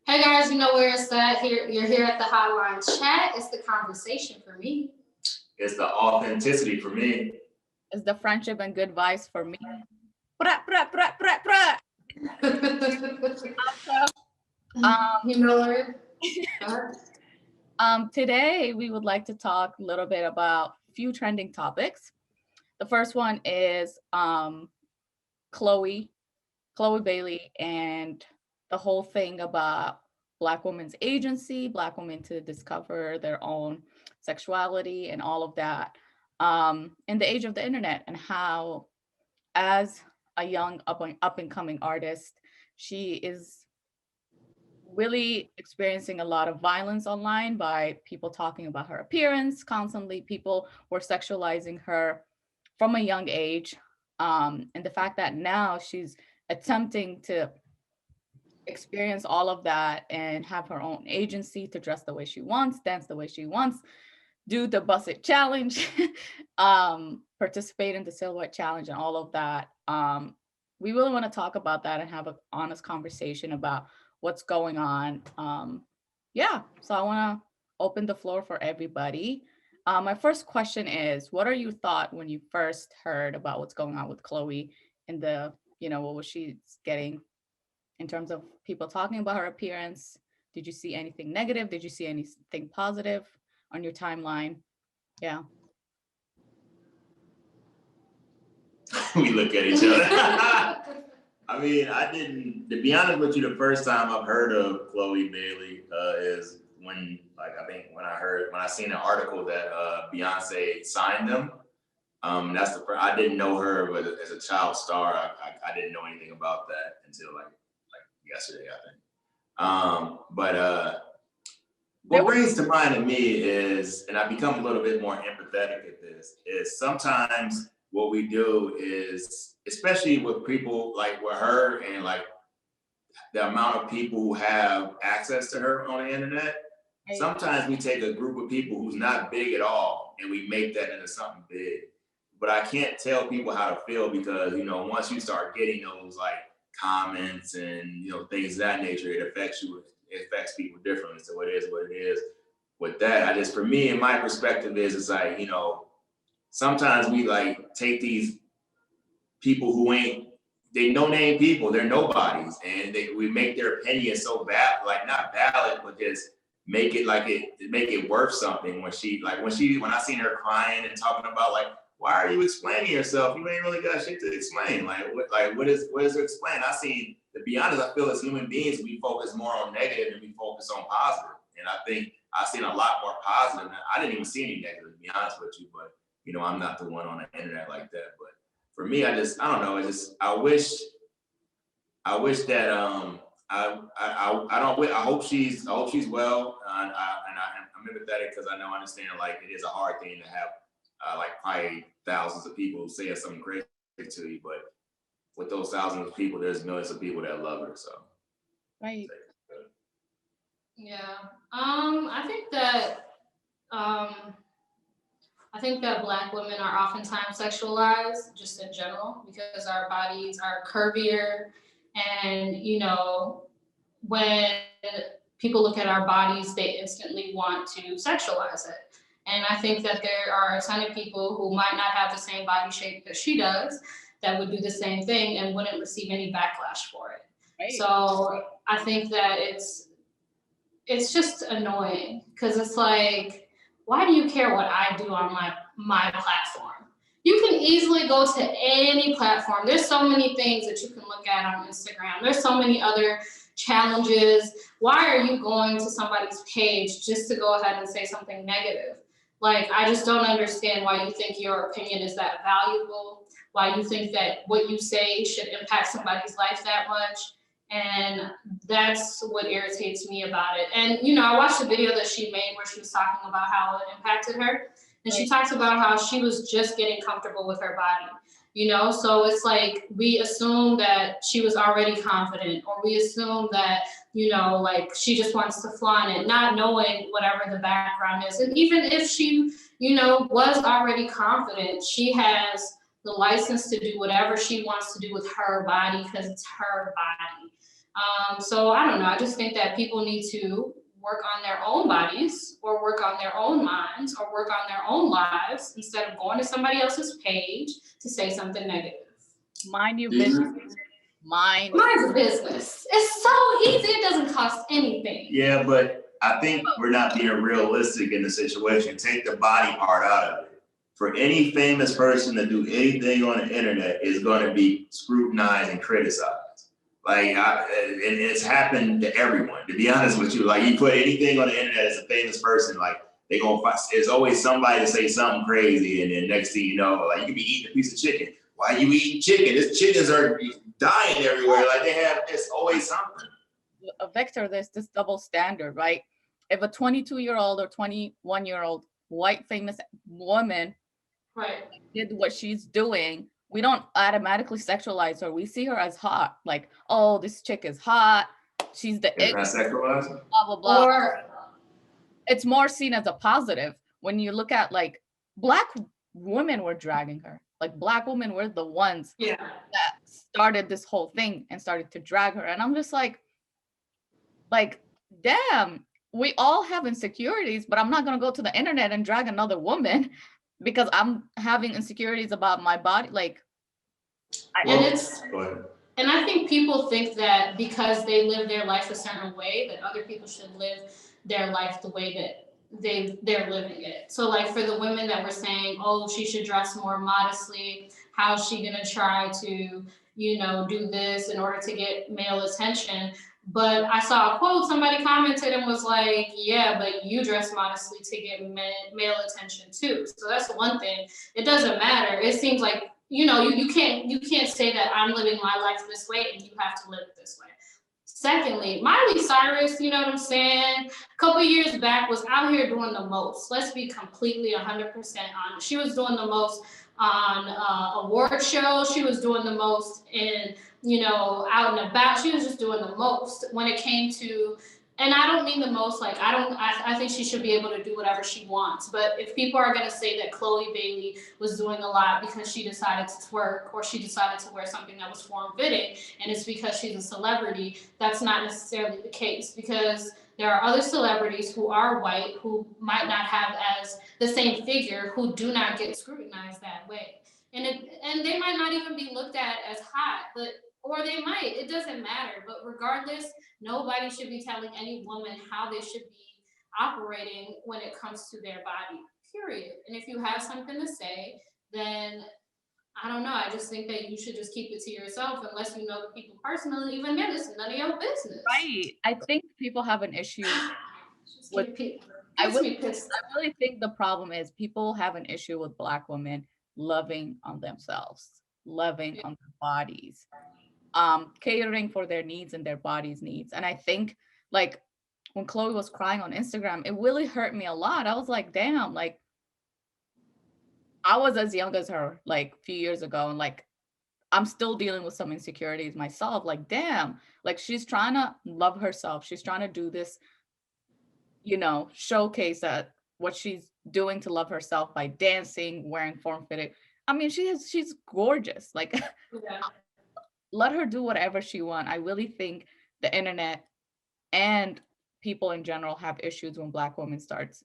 Hey guys, you know where it's at. Here, you're here at the Hotline chat. It's the conversation for me. It's the authenticity for me. It's the friendship and good vibes for me. Pra, pra, pra, pra, pra. You know where? Today we would like to talk a little bit about a few trending topics. The first one is Chloe Bailey, and the whole thing about Black women's agency, Black women to discover their own sexuality and all of that in the age of the internet, and how as a young up and coming artist, she is really experiencing a lot of violence online by people talking about her appearance constantly. People were sexualizing her from a young age. And the fact that now she's attempting to experience all of that and have her own agency to dress the way she wants, dance the way she wants, do the Bust It Challenge, participate in the Silhouette Challenge and all of that. We really want to talk about that and have an honest conversation about what's going on. So I want to open the floor for everybody. My first question is, what are you thought when you first heard about what's going on with Chloe and what was she getting in terms of people talking about her appearance? Did you see anything negative? Did you see anything positive on your timeline? Yeah. We look at each other. I mean, I didn't, to be honest with you, the first time I've heard of Chloe Bailey is when I seen an article that Beyonce signed them. That's the first, I didn't know her, but as a child star, I didn't know anything about that until like yesterday, I think. What brings to mind to me is, and I become a little bit more empathetic at this, is sometimes what we do is, especially with people like with her and like the amount of people who have access to her on the internet, sometimes we take a group of people who's not big at all and we make that into something big. But I can't tell people how to feel because, once you start getting those like comments and, things of that nature, it affects you. It affects people differently. So it is what it is. With that, for me, and my perspective is, it's like, sometimes we like take these people who they no-name people, they're nobodies, and we make their opinion so bad, like not valid, but just make it worth something. When I seen her crying and talking about like, why are you explaining yourself? You ain't really got shit to explain. What is to explain? To be honest, I feel as human beings, we focus more on negative and we focus on positive. And I think I've seen a lot more positive. I didn't even see any negative, to be honest with you, but I'm not the one on the internet like that. But for me, I don't know. I wish that I hope she's well. I'm empathetic because I understand like it is a hard thing to have like probably thousands of people saying something crazy to you, but with those thousands of people, there's millions of people that love her. So right. Yeah. I think that Black women are oftentimes sexualized just in general because our bodies are curvier, and when people look at our bodies, they instantly want to sexualize it. And I think that there are a ton of people who might not have the same body shape that she does that would do the same thing and wouldn't receive any backlash for it. Right. So I think that it's just annoying because it's like, why do you care what I do on my platform? You can easily go to any platform. There's so many things that you can look at on Instagram. There's so many other challenges. Why are you going to somebody's page just to go ahead and say something negative? Like, I just don't understand why you think your opinion is that valuable, why you think that what you say should impact somebody's life that much. And that's what irritates me about it. And, I watched a video that she made where she was talking about how it impacted her. And she talks about how she was just getting comfortable with her body, So it's like we assume that she was already confident, or we assume that, like she just wants to flaunt it, not knowing whatever the background is. And even if she, was already confident, she has the license to do whatever she wants to do with her body because it's her body. So I don't know. I just think that people need to work on their own bodies or work on their own minds or work on their own lives instead of going to somebody else's page to say something negative. Mind your Do you- business. Mind. Mine's a business. It's so easy. It doesn't cost anything. Yeah, but I think we're not being realistic in the situation. Take the body part out of it. For any famous person to do anything on the internet is going to be scrutinized and criticized. And it's happened to everyone. To be honest with you, like you put anything on the internet as a famous person, like they gonna find. There's always somebody to say something crazy, and then next thing you know, like you could be eating a piece of chicken. Why are you eating chicken? These chickens are dying everywhere. Like it's always something. Victor, there's this double standard, right? If a 22-year-old or 21-year-old white famous woman Right. did what she's doing, we don't automatically sexualize her. We see her as hot. Like, oh, this chick is hot. She's the It's it, not sexualized. blah, blah, blah. Or It's more seen as a positive. When you look at like Black women were dragging her. Like Black women were the ones yeah. that started this whole thing and started to drag her. And I'm just like, damn, we all have insecurities, but I'm not gonna go to the internet and drag another woman because I'm having insecurities about my body. Like, And it's Go ahead. and I think people think that because they live their life a certain way, that other people should live their life the way that they're living it. So like for the women that were saying, oh, she should dress more modestly, how's she gonna try to, do this in order to get male attention? But I saw a quote, somebody commented and was like, yeah, but you dress modestly to get male attention too. So that's one thing. It doesn't matter. It seems like, you can't say that I'm living my life this way and you have to live it this way. Secondly, Miley Cyrus, you know what I'm saying? A couple years back was out here doing the most. Let's be completely 100% honest. She was doing the most on award shows. She was doing the most in, out and about. She was just doing the most when it came to, and I don't mean the most, like, I think she should be able to do whatever she wants. But if people are going to say that Chloe Bailey was doing a lot because she decided to twerk or she decided to wear something that was form-fitting, and it's because she's a celebrity, that's not necessarily the case, because there are other celebrities who are white who might not have as the same figure who do not get scrutinized that way. And they might not even be looked at as hot, or they might, it doesn't matter. But regardless, nobody should be telling any woman how they should be operating when it comes to their body, period. And if you have something to say, then I don't know. I just think that you should just keep it to yourself unless you know the people personally. Even then, it's none of your business. right. I think people have an issue with. I really think the problem is people have an issue with Black women loving on themselves, loving on their bodies, catering for their needs and their body's needs. And I think like when Chloe was crying on Instagram, it really hurt me a lot. I was like, damn, like I was as young as her like a few years ago, and like I'm still dealing with some insecurities myself. Like, damn, like she's trying to love herself. She's trying to do this, showcase that what she's doing to love herself by dancing, wearing form-fitted. I mean, she's gorgeous. Like, Yeah. let her do whatever she wants. I really think the internet and people in general have issues when Black women starts.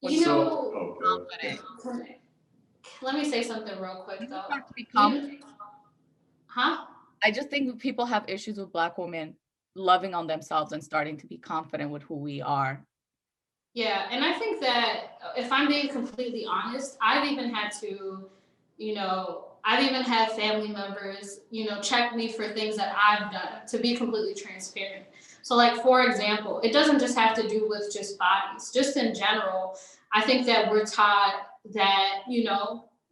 You know, Confident. let me say something real quick though. Start to be confident. Huh? I just think people have issues with Black women loving on themselves and starting to be confident with who we are. Yeah, and I think that if I'm being completely honest, I've even had to, I've even had family members, check me for things that I've done, to be completely transparent. So like, for example, it doesn't just have to do with just bodies, just in general. I think that we're taught that,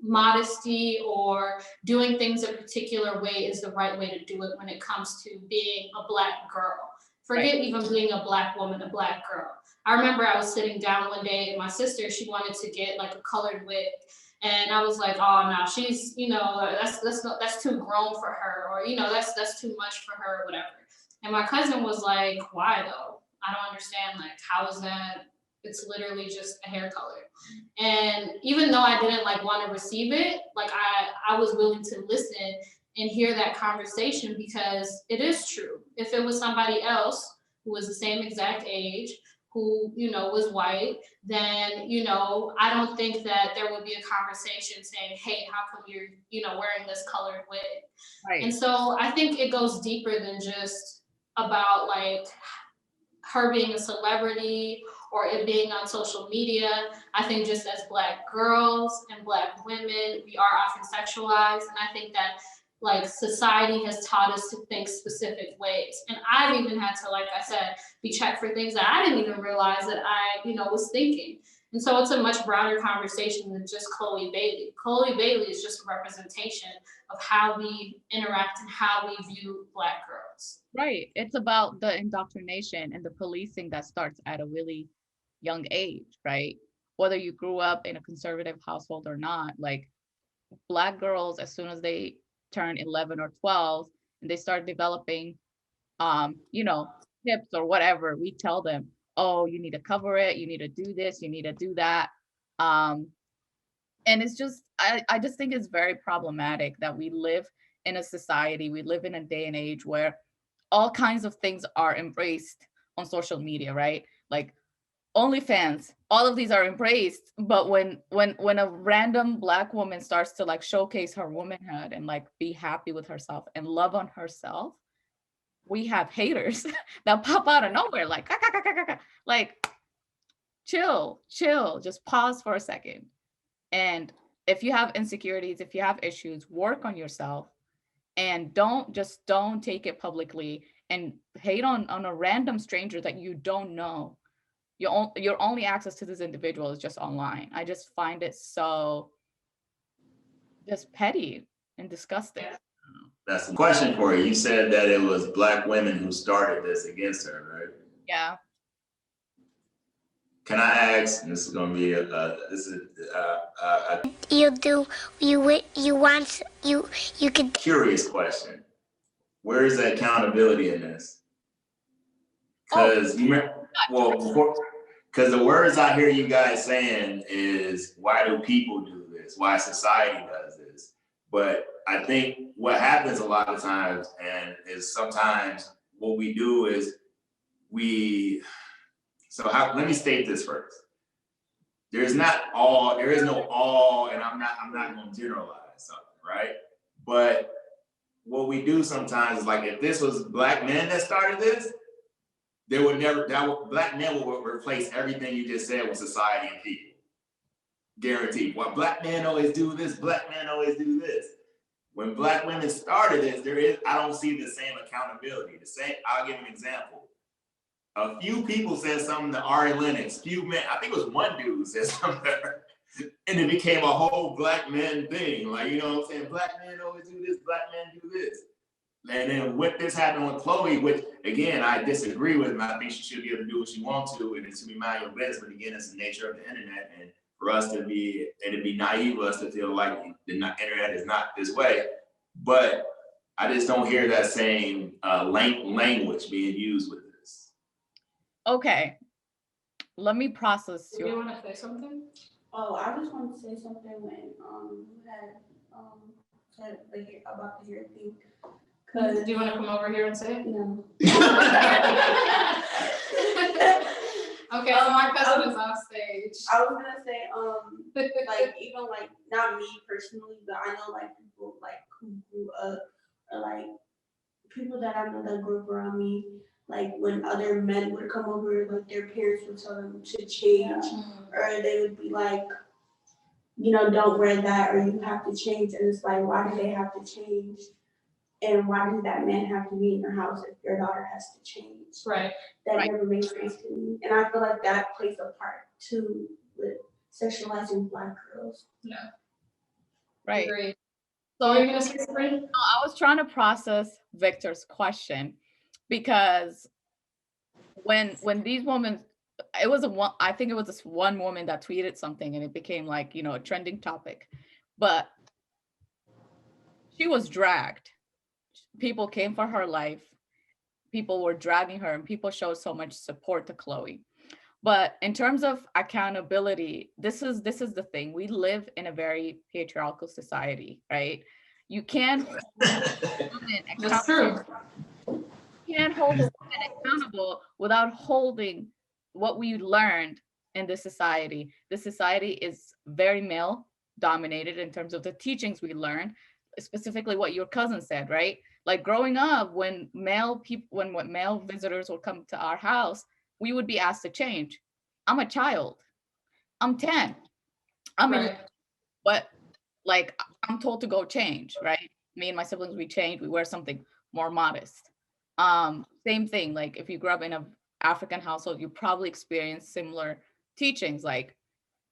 modesty or doing things a particular way is the right way to do it when it comes to being a Black girl. Forget even being a Black woman, a Black girl. I remember I was sitting down one day and my sister, she wanted to get like a colored wig. And I was like, oh no, she's, that's too grown for her, or, that's too much for her, or whatever. And my cousin was like, why though? I don't understand. Like, how is that? It's literally just a hair color. And even though I didn't like want to receive it, like I was willing to listen and hear that conversation, because it is true. If it was somebody else who was the same exact age, who, you know, was white, then, you know, I don't think that there would be a conversation saying, hey, how come you're, you know, wearing this colored wig? Right. And so I think it goes deeper than just about like her being a celebrity or it being on social media. I think just as Black girls and Black women, we are often sexualized. And I think that like society has taught us to think specific ways. And I've even had to, like I said, be checked for things that I didn't even realize that I, you know, was thinking. And so it's a much broader conversation than just Chloe Bailey. Chloe Bailey is just a representation of how we interact and how we view Black girls. Right. It's about the indoctrination and the policing that starts at a really young age, right? Whether you grew up in a conservative household or not, like Black girls, as soon as they turn 11 or 12 and they start developing, you know, hips or whatever, we tell them, oh, you need to cover it, you need to do this, you need to do that. Um, and it's just, I just think it's very problematic that we live in a society, we live in a day and age where all kinds of things are embraced on social media, right? Like OnlyFans, all of these are embraced, but when a random Black woman starts to like showcase her womanhood and like be happy with herself and love on herself, we have haters that pop out of nowhere, like "Ka, ka, ka, ka, ka, ka." Like chill, just pause for a second. And if you have insecurities, if you have issues, work on yourself and don't take it publicly and hate on a random stranger that you don't know. Your only access to this individual is just online. I just find it so just petty and disgusting. That's the question for you. You said that it was Black women who started this against her, right? Yeah. Can I ask? And this is going to be you could curious question. Where is the accountability in this? Because because the words I hear you guys saying is, why do people do this? Why society does this? But I think what happens a lot of times, and is sometimes what we do is let me state this first. There is no all, and I'm not going to generalize something, right? But what we do sometimes is like, if this was Black men that started this, Black men will replace everything you just said with society and people. Guaranteed. Well, Black men always do this, Black men always do this. When Black women started this, I don't see the same accountability. I'll give an example. A few people said something to Ari Lennox, few men, I think it was one dude said something to her, and it became a whole Black men thing. Like, you know what I'm saying? Black men always do this, Black men do this. And then what this happened with Chloe, which again, I disagree with, and I think she should be able to do what she wants to, and it should be mind your business. But again, it's the nature of the internet, and for us to be, and it'd be naive for us to feel like the internet is not this way. But I just don't hear that same language being used with this. Okay, let me process Do you want to say something? Oh, I just wanted to say something when you had said about the hair thing. Do you want to come over here and say it? No. Okay, so my cousin is off stage. I was gonna say, like even like not me personally, but I know like people like who grew up, or like people that I know that grew up around me. Like when other men would come over, like their parents would tell them to change, or they would be like, you know, don't wear that, or you have to change. And it's like, why do they have to change? And why does that man have to be in your house if your daughter has to change? Right. That Right. never makes sense to me. And I feel like that plays a part too with sexualizing Black girls. Yeah. right. Agreed. So You're gonna say something? I was trying to process Victor's question because when these women, I think it was this one woman that tweeted something and it became like, you know, a trending topic, but she was dragged. People came for her life. People were dragging her and people showed so much support to Chloe. But in terms of accountability, this is the thing. We live in a very patriarchal society, right? You can't hold a woman That's true. you can't hold a woman accountable without holding what we learned in this society. This society is very male dominated in terms of the teachings we learned, specifically what your cousin said, right? Like growing up, when when male visitors would come to our house, we would be asked to change. I'm a child. I'm 10. I'm in, Right. but like I'm told to go change, right? Me and my siblings, we change, we wear something more modest. Same thing, like if you grew up in a African household, you probably experienced similar teachings. Like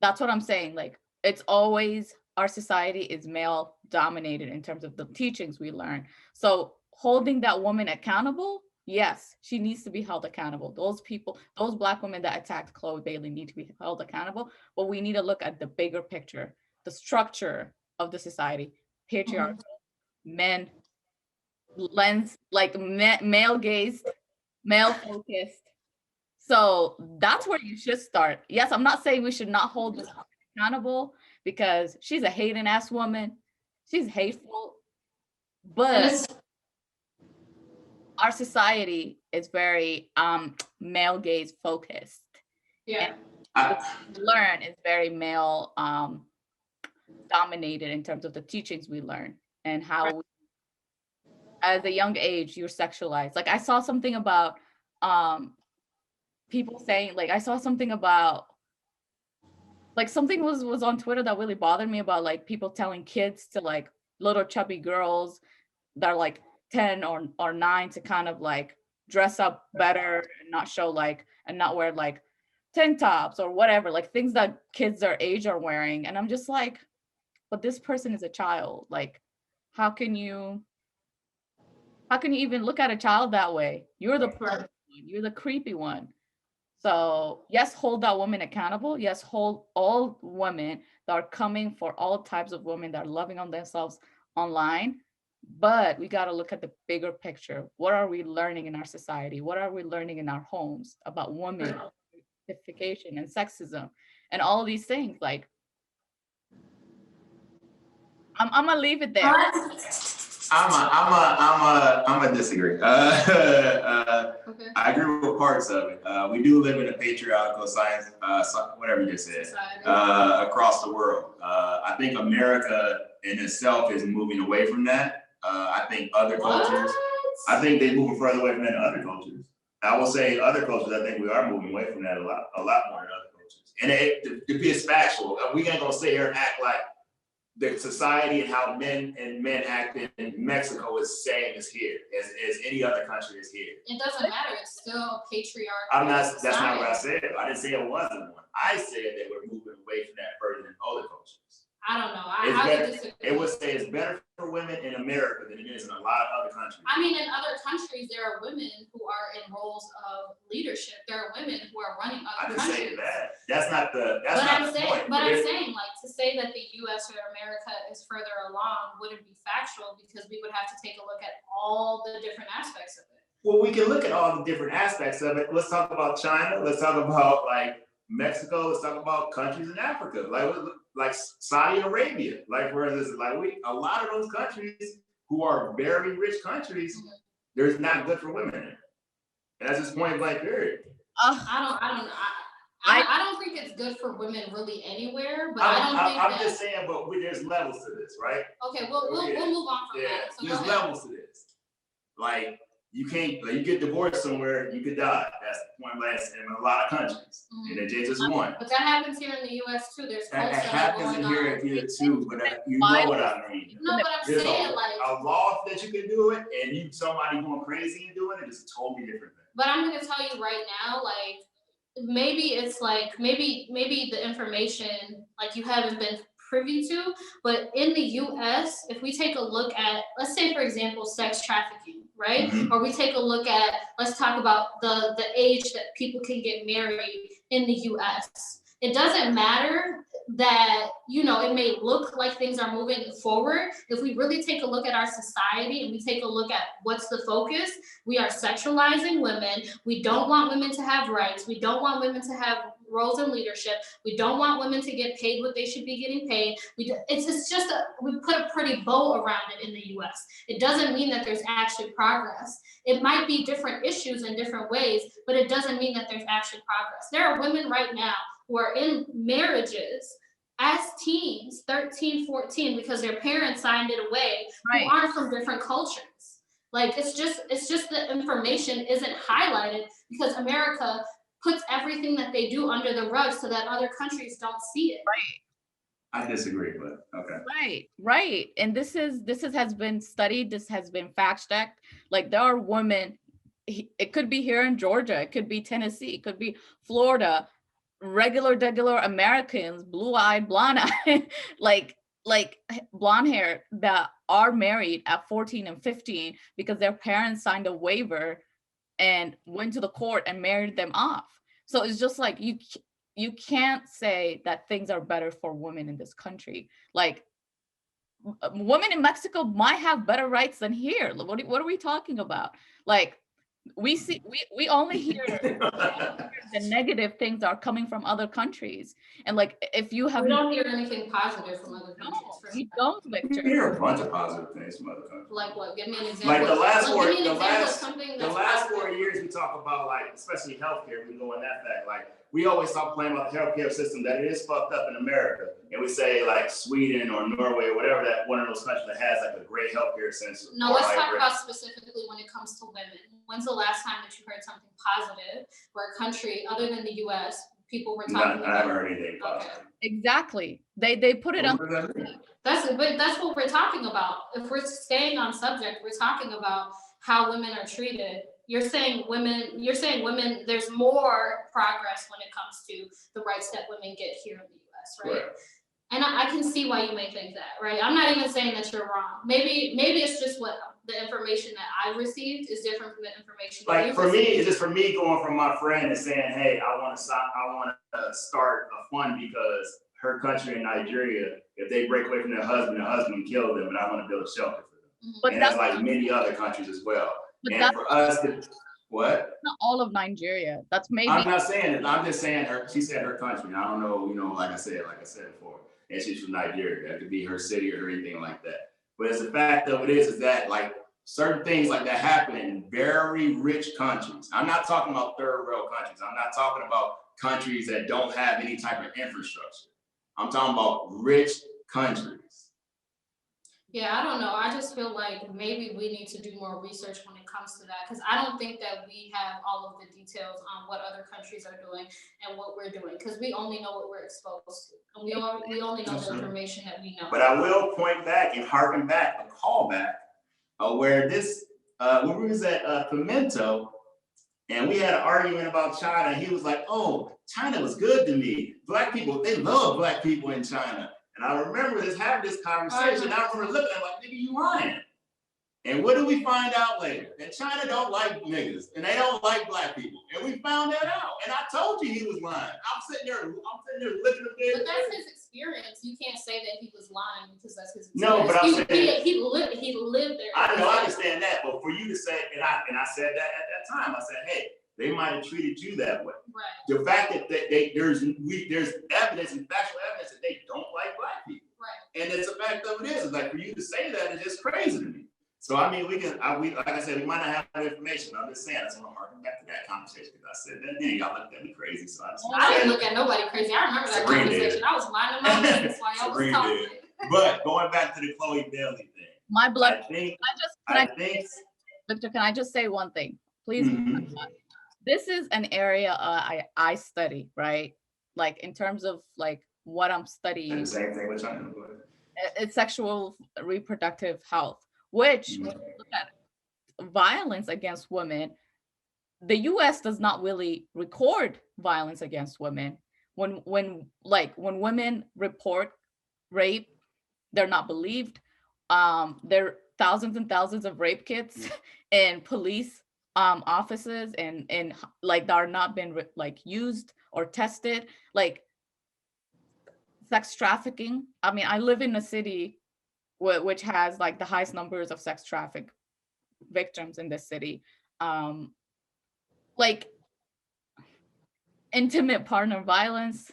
that's what I'm saying. Like it's always our society is male dominated in terms of the teachings we learn. So holding that woman accountable, yes, she needs to be held accountable. Those people, those Black women that attacked Chloe Bailey need to be held accountable, but we need to look at the bigger picture, the structure of the society, patriarchal, men, lens, like male gazed, male focused. So that's where you should start. Yes, I'm not saying we should not hold this woman accountable because she's a hating ass woman. She's hateful, And but it's our society is very male gaze focused. yeah. What we learn is very male dominated in terms of the teachings we learn and how we, as a young age you're sexualized. Like I saw something about people saying, like I saw something about, like something was on Twitter that really bothered me about like people telling kids to, like little chubby girls that are like 10 or 9 to kind of like dress up better and not show like, and not wear like tank tops or whatever, like things that kids their age are wearing. And I'm just like, but this person is a child. Like how can you even look at a child that way? You're the pervert one, you're the creepy one. So yes, hold that woman accountable. Yes, hold all women that are coming for all types of women that are loving on themselves online. But we got to look at the bigger picture. What are we learning in our society? What are we learning in our homes about women, objectification and sexism and all of these things? Like, I'm gonna leave it there. I'm a disagree. Okay. I agree with parts of it. We do live in a patriarchal science, whatever you just said, across the world. I think America in itself is moving away from that. I think other cultures, I think they're moving further away from that in other cultures. I will say other cultures, I think we are moving away from that a lot more in other cultures. And to be factual, we ain't gonna sit here and act like the society and how men act in Mexico is same as here, as any other country is here. It doesn't matter. It's still a patriarchal. That's not what I said. I didn't say it wasn't one. I said that we're moving away from that further than other cultures. I don't know. I would disagree. It would say it's better for women in America than it is in a lot of other countries. I mean, in other countries, there are women who are in roles of leadership. There are women who are running other countries. I didn't say that. That's not the point. But I'm saying, like, to say that the U.S. or America is further along wouldn't be factual because we would have to take a look at all the different aspects of it. Well, we can look at all the different aspects of it. Let's talk about China. Let's talk about like Mexico. Let's talk about countries in Africa, like Saudi Arabia. Like for instance, a lot of those countries who are very rich countries, there's not good for women in it. And that's just point blank period. I don't think it's good for women really anywhere, but I'm just saying, but there's levels to this, right? Okay, we'll move on from that. So there's levels to this. Like you can't, like, you get divorced somewhere, you could die. That's point blank in a lot of countries, and it just one. But that happens here in the U.S. too. There's that happens in here too, but you know what I mean. No, but I'm saying a law that you can do it, and somebody going crazy and doing it is a totally different thing. But I'm gonna tell you right now, like. Maybe it's like maybe the information like you haven't been privy to, but in the US, if we take a look at, let's say for example, sex trafficking, right? Mm-hmm. Or we take a look at, let's talk about the age that people can get married in the US. It doesn't matter that, you know, it may look like things are moving forward, if we really take a look at our society and we take a look at what's the focus, we are sexualizing women. We don't want women to have rights. We don't want women to have roles in leadership. We don't want women to get paid what they should be getting paid. It's just we put a pretty bow around it in the US. It doesn't mean that there's actually progress. It might be different issues in different ways, but it doesn't mean that there's actually progress. There are women right now who are in marriages as teens, 13, 14, because their parents signed it away, Right. who aren't from different cultures. Like, it's just the information isn't highlighted because America puts everything that they do under the rug so that other countries don't see it. Right. I disagree, but okay. Right. And this has been studied. This has been fact checked. Like, there are women, it could be here in Georgia, it could be Tennessee, it could be Florida, regular Americans, blue-eyed, blonde-eyed, like blonde hair, that are married at 14 and 15 because their parents signed a waiver and went to the court and married them off. So it's just like, you can't say that things are better for women in this country. Like, women in Mexico might have better rights than here. What are we talking about? Like, we only hear the negative things are coming from other countries. And like, if you have, we don't hear anything positive from other countries. No, you don't, Victor. We hear a bunch of positive things from other countries. Like what? Give me an example. Like the last the last 4 years we talk about, like, especially healthcare, we go in that fact. Like, we always talk playing about the healthcare system, that it is fucked up in America. And we say like Sweden or Norway or whatever, that one of those countries that has like a great healthcare system. No, let's talk about specifically when it comes to women. When's the last time that you heard something positive where a country other than the US, people were talking about? I haven't heard anything positive. Okay. Exactly. They put it on. That's what we're talking about. If we're staying on subject, we're talking about how women are treated. You're saying women, there's more progress when it comes to the rights that women get here in the US, right? And I can see why you may think that, right? I'm not even saying that you're wrong. Maybe it's just what the information that I received is different from the information. Like, for me, it's just for me going from my friend and saying, hey, I want to start a fund because her country in Nigeria, if they break away from their husband will kill them, and I want to build a shelter for them. But and that's like many other countries as well. And for us to, what? Not all of Nigeria. That's maybe. I'm not saying it. I'm just saying she said her country. I don't know, like I said before. And she's from Nigeria. That could be her city or anything like that. But it's the fact of it is that, like, certain things like that happen in very rich countries. I'm not talking about third world countries. I'm not talking about countries that don't have any type of infrastructure. I'm talking about rich countries. Yeah, I don't know. I just feel like maybe we need to do more research when it comes to that, because I don't think that we have all of the details on what other countries are doing and what we're doing, because we only know what we're exposed to, and we only know the information that we know. But I will point back and harken back, a callback, where this, when we was at Pimento, and we had an argument about China, and he was like, oh, China was good to me. Black people, they love black people in China. And I remember having this conversation. I remember looking at him like, nigga, you lying. And what do we find out later? That China don't like niggas, and they don't like black people. And we found that out. And I told you he was lying. I'm sitting there looking at this. But that's his experience. You can't say that he was lying because that's his No, experience. but I'm saying he lived there. I know, I understand that. But for you to say, and I said that at that time, I said, hey, they might have treated you that way. Right. The fact that there's evidence and factual evidence that they don't like black people. Right. And it's a fact of it is like, for you to say that is just crazy to me. So I mean, like I said, we might not have that information. I'm just saying, I just want to harken back to that conversation because I said that then y'all looked at me crazy. So I didn't look at nobody crazy. I remember that conversation. I was minding my business while y'all was talking. But going back to the Chloe Bailey thing, my blood. Victor, can I just say one thing, please? Mm-hmm. This is an area I study, right? Like, in terms of like what I'm studying. And the same thing with China. It's sexual reproductive health, which when you look at violence against women, the US does not really record violence against women. When women report rape, they're not believed. There are thousands and thousands of rape kits in police offices and like that are not been like used or tested. Like, sex trafficking. I mean, I live in a city which has like the highest numbers of sex traffic victims in this city. Like intimate partner violence,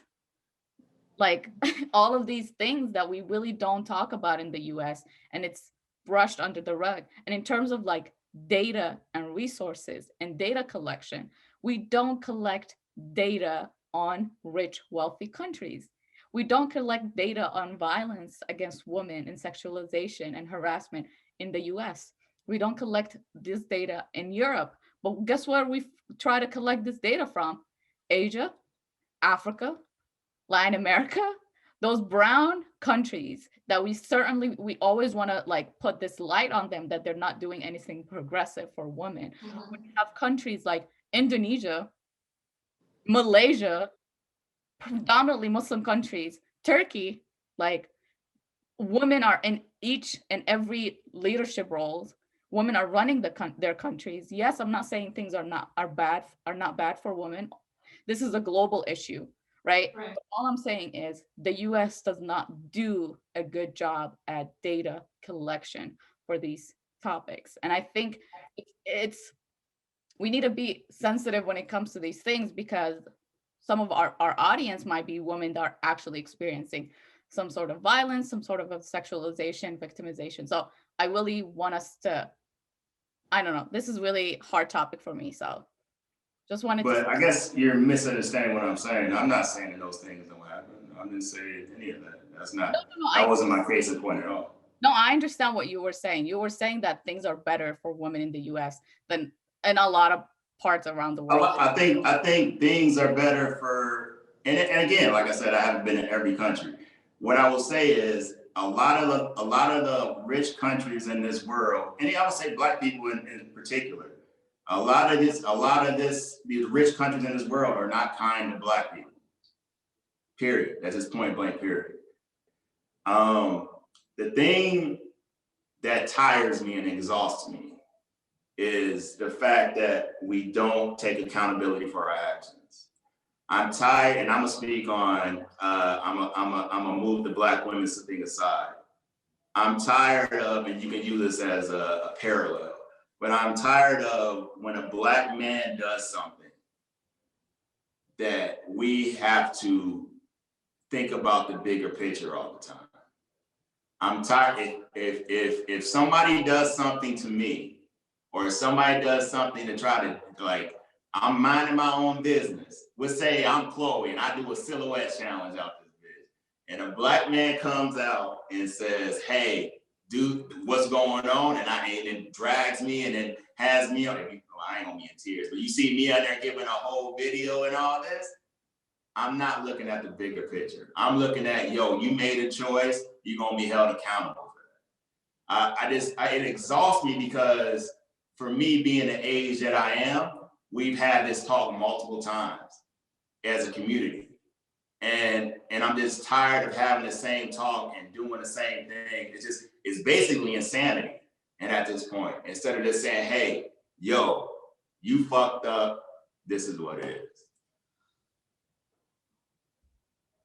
like all of these things that we really don't talk about in the US, and it's brushed under the rug. And in terms of like data and resources and data collection, we don't collect data on rich, wealthy countries. We don't collect data on violence against women and sexualization and harassment in the US. We don't collect this data in Europe. But guess where we try to collect this data from? Asia, Africa, Latin America, those brown countries that we always want to like put this light on them that they're not doing anything progressive for women. We have countries like Indonesia, Malaysia, predominantly Muslim countries, Turkey, like women are in each and every leadership roles. Women are running their countries. Yes, I'm not saying things are not bad for women. This is a global issue, right? Right. But all I'm saying is the US does not do a good job at data collection for these topics. And I think we need to be sensitive when it comes to these things, because some of our audience might be women that are actually experiencing some sort of violence, some sort of a sexualization, victimization. So I really want us to, I don't know, this is really hard topic for me. So just wanted But to. I guess you're misunderstanding what I'm saying. I'm not saying that those things don't happen. I didn't say any of that. That's not, that wasn't my case in point at all. No, I understand what you were saying. You were saying that things are better for women in the US than in a lot of parts around the world. I think things are better for, and again, like I said, I haven't been in every country. What I will say is a lot of the rich countries in this world, and I would say Black people in particular, a lot of these rich countries in this world are not kind to Black people. Period. That's just point blank. Period. The thing that tires me and exhausts me is the fact that we don't take accountability for our actions. I'm tired, and I'm gonna speak on. I'm gonna move the Black women's thing aside. I'm tired of, and you can use this as a parallel, but I'm tired of when a Black man does something that we have to think about the bigger picture all the time. I'm tired if somebody does something to me, or if somebody does something to try to, like, I'm minding my own business. Let's say I'm Chloe and I do a silhouette challenge out this bitch, and a Black man comes out and says, "Hey, dude, what's going on?" And it drags me and then has me on. I ain't gonna be in tears, but you see me out there giving a whole video and all this. I'm not looking at the bigger picture. I'm looking at, yo, you made a choice, you're gonna be held accountable for that. It exhausts me because for me being the age that I am, we've had this talk multiple times as a community. And I'm just tired of having the same talk and doing the same thing. It's basically insanity. And at this point, instead of just saying, hey, yo, you fucked up, this is what it is.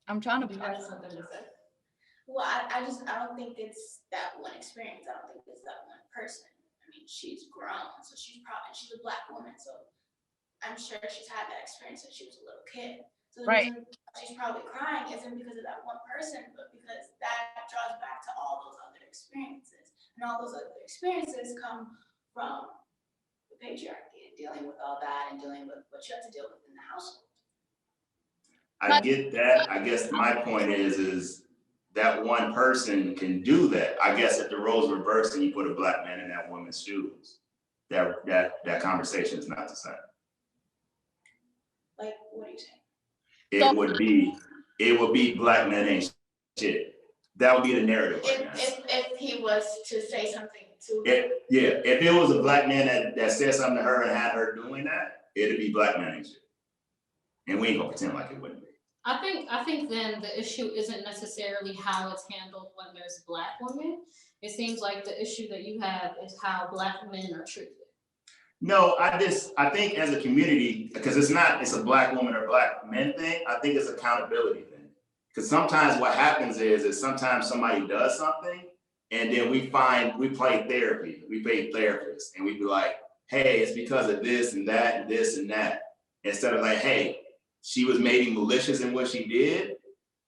I'm trying to. You have something to say? Well, I don't think it's that one experience. I don't think it's that one person. I mean, she's grown, so she's a Black woman, so I'm sure she's had that experience since she was a little kid. So the Right. reason she's probably crying isn't because of that one person, but because that draws back to all those other experiences. And all those other experiences come from the patriarchy and dealing with all that and dealing with what you have to deal with in the household. I get that. I guess my point is that one person can do that. I guess if the roles reversed and you put a Black man in that woman's shoes, that conversation is not the same. Like, what are you saying? It would be Black men ain't shit. That would be the narrative. If he was to say something to if it was a Black man that said something to her and had her doing that, it'd be Black men ain't shit. And we ain't gonna pretend like it wouldn't be. I think then the issue isn't necessarily how it's handled when there's Black women. It seems like the issue that you have is how Black men are treated. No, I think as a community, because it's a Black woman or Black men thing, I think it's accountability thing. Because sometimes what happens is sometimes somebody does something, and then we play therapy. We pay therapists, and we be like, hey, it's because of this and that and this and that. Instead of like, hey, she was maybe malicious in what she did,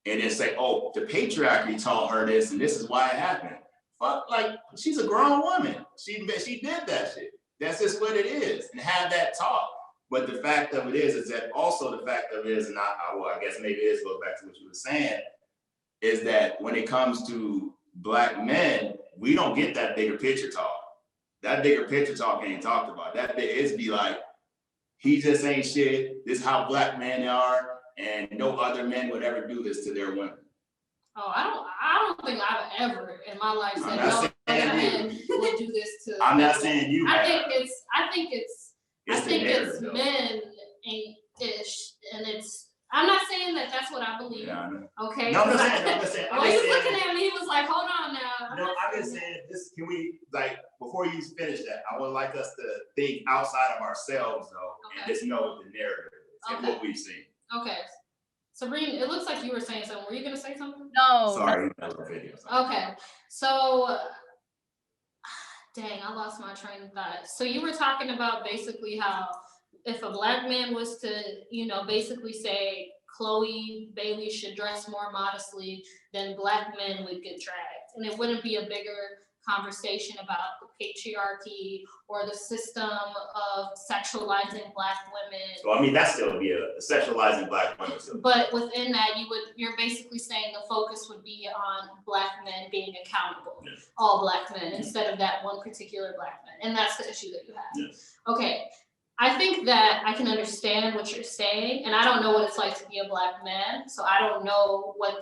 and then say, oh, the patriarchy taught her this, and this is why it happened. Fuck, like, she's a grown woman. She did that shit. That's just what it is, and have that talk. But the fact of it is that also the fact of it is, and I guess maybe it goes back to what you were saying, is that when it comes to Black men, we don't get that bigger picture talk. That bigger picture talk ain't talked about. That big is be like, he just ain't shit. This is how Black men are, and no other men would ever do this to their women. Oh, I don't think I've ever in my life said no other men would do this to. I'm not saying you. I think it's narrative, men ain't ish, and it's. I'm not saying that that's what I believe. Yeah, I know. Okay. No, I'm just saying. When he was looking at me, he was like, "Hold on now." No, I'm just saying this. Can we, like, before you finish that, I would like us to think outside of ourselves though, and just know what the narrative is and what we've seen. Okay. Sabrina, it looks like you were saying something. Were you gonna say something? No. Sorry, that was a video. Okay. So, dang, I lost my train of thought. So you were talking about basically how if a Black man was to, basically say Chloe Bailey should dress more modestly, then Black men would get dragged. And it wouldn't be a bigger conversation about the patriarchy or the system of sexualizing Black women. So I mean, that still would be a sexualizing Black women. But within that, you're basically saying the focus would be on Black men being accountable, yes. All Black men, instead of that one particular Black man. And that's the issue that you have. Yes. Okay. I think that I can understand what you're saying, and I don't know what it's like to be a Black man, so I don't know what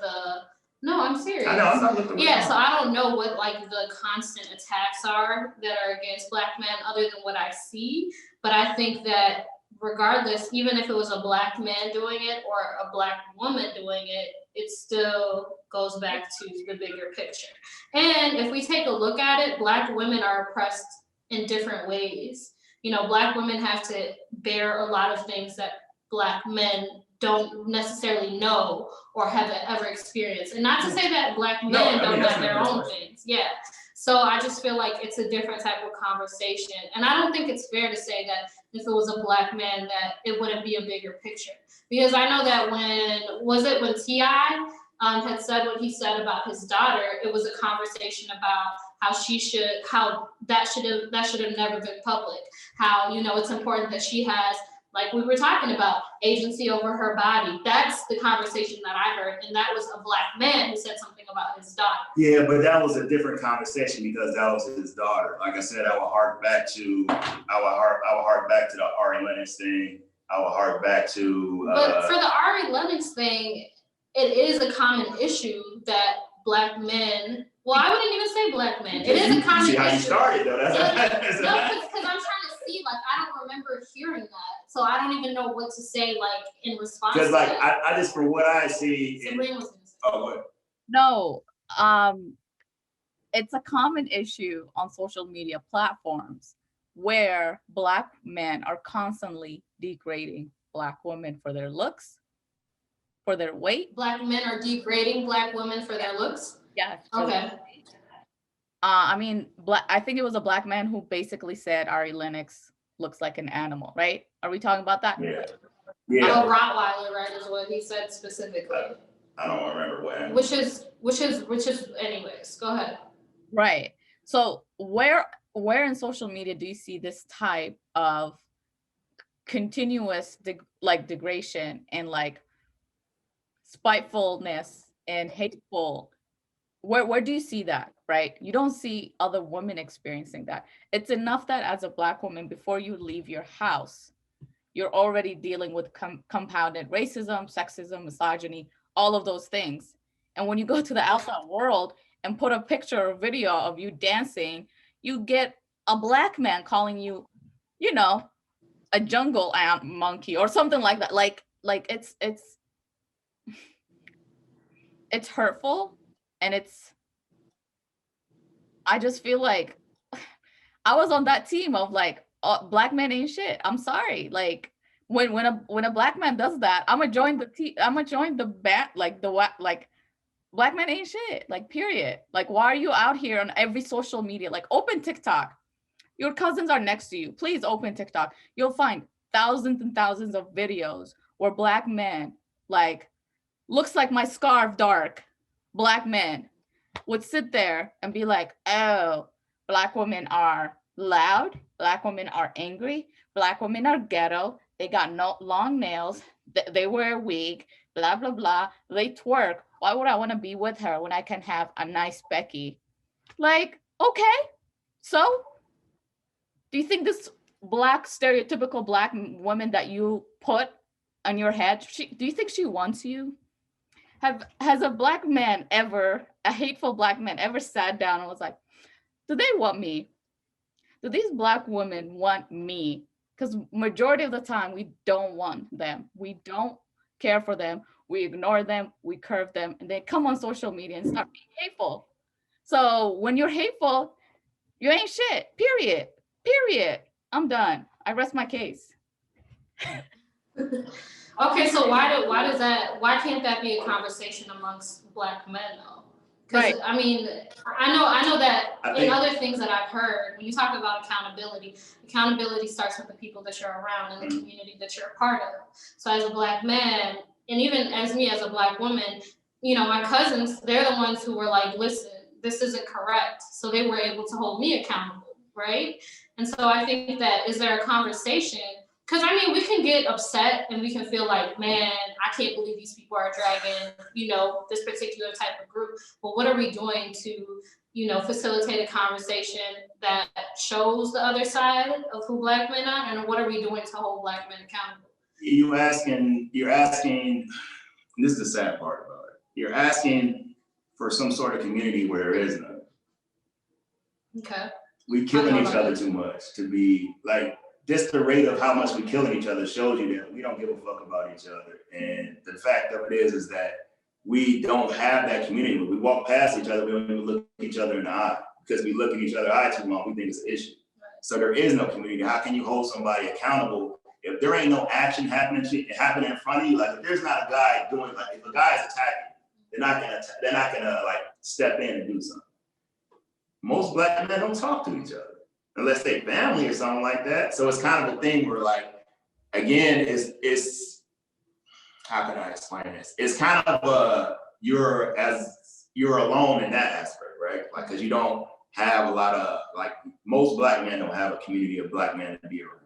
no, I'm serious. I know, I'm not looking. Yeah, so I don't know what like the constant attacks are that are against Black men other than what I see, but I think that regardless, even if it was a Black man doing it or a Black woman doing it, it still goes back to the bigger picture. And if we take a look at it, Black women are oppressed in different ways. Black women have to bear a lot of things that Black men don't necessarily know or have ever experienced. And not to say that Black men don't have their own things. Yeah. So I just feel like it's a different type of conversation. And I don't think it's fair to say that if it was a Black man that it wouldn't be a bigger picture. Because I know that when T.I. had said what he said about his daughter, it was a conversation about how that should have never been public. How, it's important that she has, like we were talking about, agency over her body. That's the conversation that I heard. And that was a Black man who said something about his daughter. Yeah, but that was a different conversation because that was his daughter. Like I said, I would hark back to the Ari Lennox thing. I would hark back to But for the Ari Lennox thing, it is a common issue that Black men, I wouldn't even say Black men. It is a common issue. See how you started though. That's because I'm trying to see, like, I don't remember hearing that. So I don't even know what to say, like, in response to that. Because, I just, from what I see. Sabrina was gonna say. Oh, what? No, it's a common issue on social media platforms where Black men are constantly degrading Black women for their looks, for their weight. Black men are degrading Black women for their looks? Yes. Okay. I think it was a Black man who basically said Ari Lennox looks like an animal, right? Are we talking about that? Yeah. Oh, Rottweiler, right, is what he said specifically. I don't remember what happened. Which is, anyways, go ahead. Right. So where in social media do you see this type of continuous degradation and like spitefulness and hateful? Where do you see that, right? You don't see other women experiencing that. It's enough that as a Black woman, before you leave your house, you're already dealing with compounded racism, sexism, misogyny, all of those things. And when you go to the outside world and put a picture or video of you dancing, you get a Black man calling you, a jungle ant monkey or something like that. Like it's hurtful. And I just feel like I was on that team of like, Black men ain't shit. I'm sorry. Like, when a black man does that, I'm gonna join the band, like black men ain't shit, like period. Like, why are you out here on every social media? Like, open TikTok. Your cousins are next to you. Please open TikTok. You'll find thousands and thousands of videos where black men, like, looks like my scarf dark, black men would sit there and be like, oh, black women are loud, black women are angry, black women are ghetto, they got no long nails, they wear a wig, blah, blah, blah, they twerk. Why would I want to be with her when I can have a nice Becky? Like, okay, so do you think this stereotypical black woman that you put on your head, do you think she wants you? Has a black man ever, a hateful black man ever sat down and was like, do they want me? Do these black women want me? Because majority of the time we don't want them. We don't care for them. We ignore them, we curve them, and they come on social media and start being hateful. So when you're hateful, you ain't shit, period. Period. I'm done. I rest my case. Okay, so why can't that be a conversation amongst black men though? Because Right. I mean, I know that I in think- other things that I've heard, when you talk about accountability starts with the people that you're around and the community that you're a part of. So as a black man, and even as me as a black woman, you know, my cousins, they're the ones who were like, listen, this isn't correct. So they were able to hold me accountable, right? And so I think that, is there a conversation? Because I mean, we can get upset and we can feel like, man, I can't believe these people are dragging, you know, this particular type of group. But what are we doing to, you know, facilitate a conversation that shows the other side of who black men are, and what are we doing to hold black men accountable? You're asking, and this is the sad part about it. You're asking for some sort of community where there is none. Okay. We killing each other too much to be like, just the rate of how much we killing each other shows you that we don't give a fuck about each other. And the fact of it is that we don't have that community. When we walk past each other, we don't even look each other in the eye, because we look at each other eye too long, we think it's an issue. So there is no community. How can you hold somebody accountable if there ain't no action happening in front of you? Like, if there's not a guy doing, like, if a guy is attacking, they're not gonna like step in and do something. Most black men don't talk to each other unless they family or something like that. So it's kind of a thing where, like, again, it's how can I explain this? It's kind of you're alone in that aspect, right? Like, because you don't have a lot of, like, most black men don't have a community of black men to be around.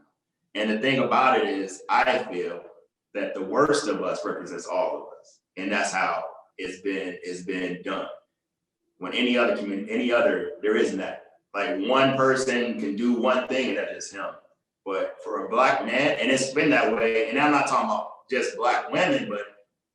And the thing about it is, I feel that the worst of us represents all of us, and that's how it's been done. When any other community, there isn't that. Like, one person can do one thing and that's just him. But for a black man, and it's been that way, and I'm not talking about just black women, but